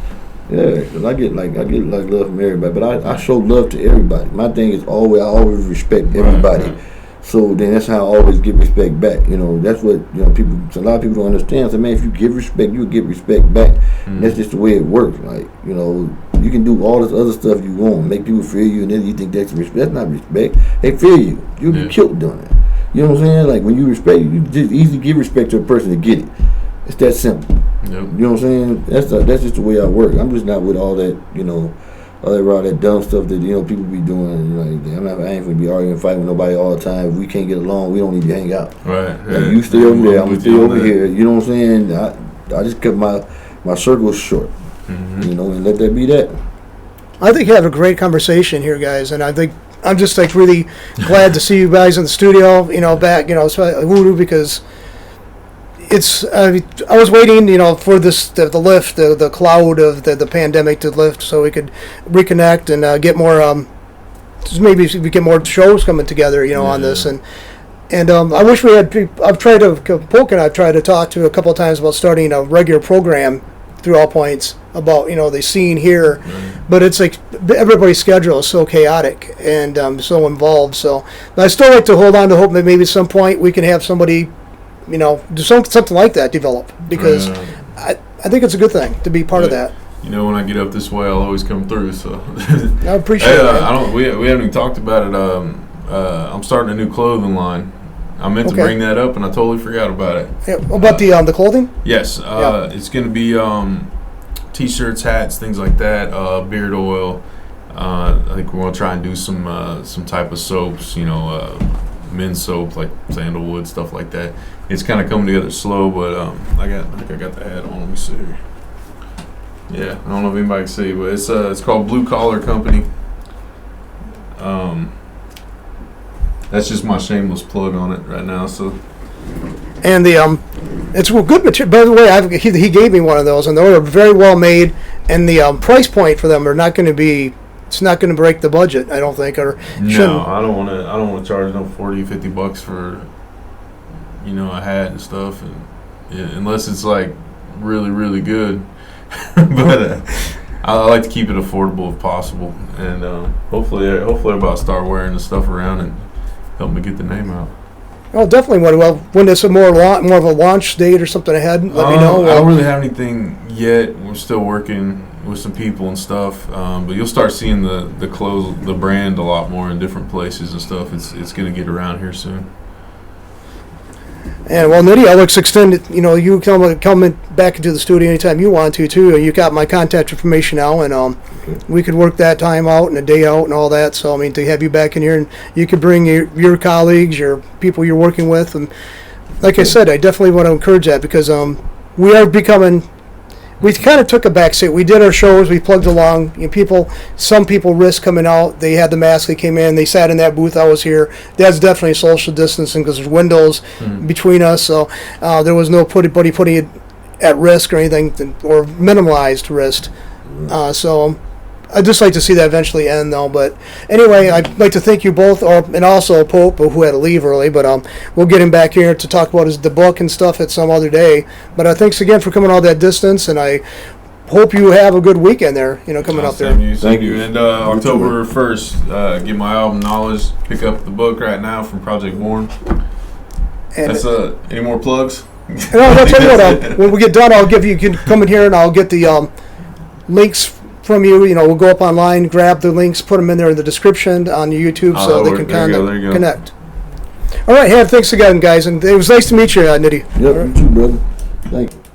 because I get love from everybody, but I show love to everybody. My thing is I always respect everybody. Right. So then that's how I always give respect back. That's what people. A lot of people don't understand. So, man, if you give respect, you get respect back. And that's just the way it works. Like, you can do all this other stuff you want, make people fear you, and then you think that's respect. That's not respect. They fear you. You'll be killed doing it. You know what I'm saying? Like, when you respect, you just easily give respect to a person to get it. It's that simple. Yep. You know what I'm saying? That's just the way I work. I'm just not with all that, all that dumb stuff that people be doing. I ain't gonna be arguing and fighting with nobody all the time. If we can't get along, we don't need to hang out. Right. Like, you stay over there, I'm gonna stay over here. You know what I'm saying? I just cut my circles short. And let that be that. I think you have a great conversation here, guys, and I think I'm just like really glad to see you guys in the studio. Back, Hoodu, because it's I was waiting, for this the lift, the cloud of the pandemic to lift, so we could reconnect and get more. Maybe we get more shows coming together, on this, and I wish we had. Polk and I've tried to talk to a couple of times about starting a regular program through All Points about the scene here, but it's like everybody's schedule is so chaotic and so involved. So I still like to hold on to hope that maybe at some point we can have somebody. Do something like that develop, because I think it's a good thing to be part of that. When I get up this way, I'll always come through. So I appreciate it. We haven't even talked about it. I'm starting a new clothing line. I meant to bring that up, and I totally forgot about it. Yeah, about the clothing? Yes, it's going to be t-shirts, hats, things like that. Beard oil. I think we're going to try and do some type of soaps. Men's soap like sandalwood, stuff like that. It's kind of coming together slow, but I think I got the hat on. Let me see here. Yeah, I don't know if anybody can see, but it's called Blue Collar Company. That's just my shameless plug on it right now. So, and it's good material. By the way, he gave me one of those, and they're very well made. And the price point for them are not going to be. It's not going to break the budget, I don't think, or no. I don't want to charge no $40-$50 for a hat and stuff. And unless it's like really, really good. But I like to keep it affordable if possible, and hopefully everybody start wearing the stuff around and help me get the name out. Oh, definitely. When there's more of a launch date or something ahead, let me know. I don't really have anything yet. We're still working with some people and stuff, but you'll start seeing the clothes, the brand a lot more in different places and stuff. It's going to get around here soon. And well, Nitty, I'll extend it. You come back into the studio anytime you want to too. You got my contact information now, and we could work that time out and a day out and all that. So I mean, to have you back in here, and you could bring your colleagues, your people you're working with, and like I said, I definitely want to encourage that because we are becoming. We kind of took a back seat. We did our shows. We plugged along. Some people risked coming out. They had the mask. They came in. They sat in that booth. I was here. That's definitely social distancing because there's windows between us. So there was no anybody putting it at risk or anything, or minimalized risk. So I'd just like to see that eventually end, though. But anyway, I'd like to thank you both, and also Pope, who had to leave early. But we'll get him back here to talk about the book and stuff at some other day. But thanks again for coming all that distance, and I hope you have a good weekend there. Coming up there. Thank you. And October 1st, get my album Knowledge. Pick up the book right now from Project Born. And that's any more plugs? No, I'll tell you what. When we get done, you can come in here and I'll get the links from you. We'll go up online, grab the links, put them in there in the description on YouTube so they can kind of connect. All right, thanks again, guys, and it was nice to meet you, Nitty. Yep, you too, brother. Thank you.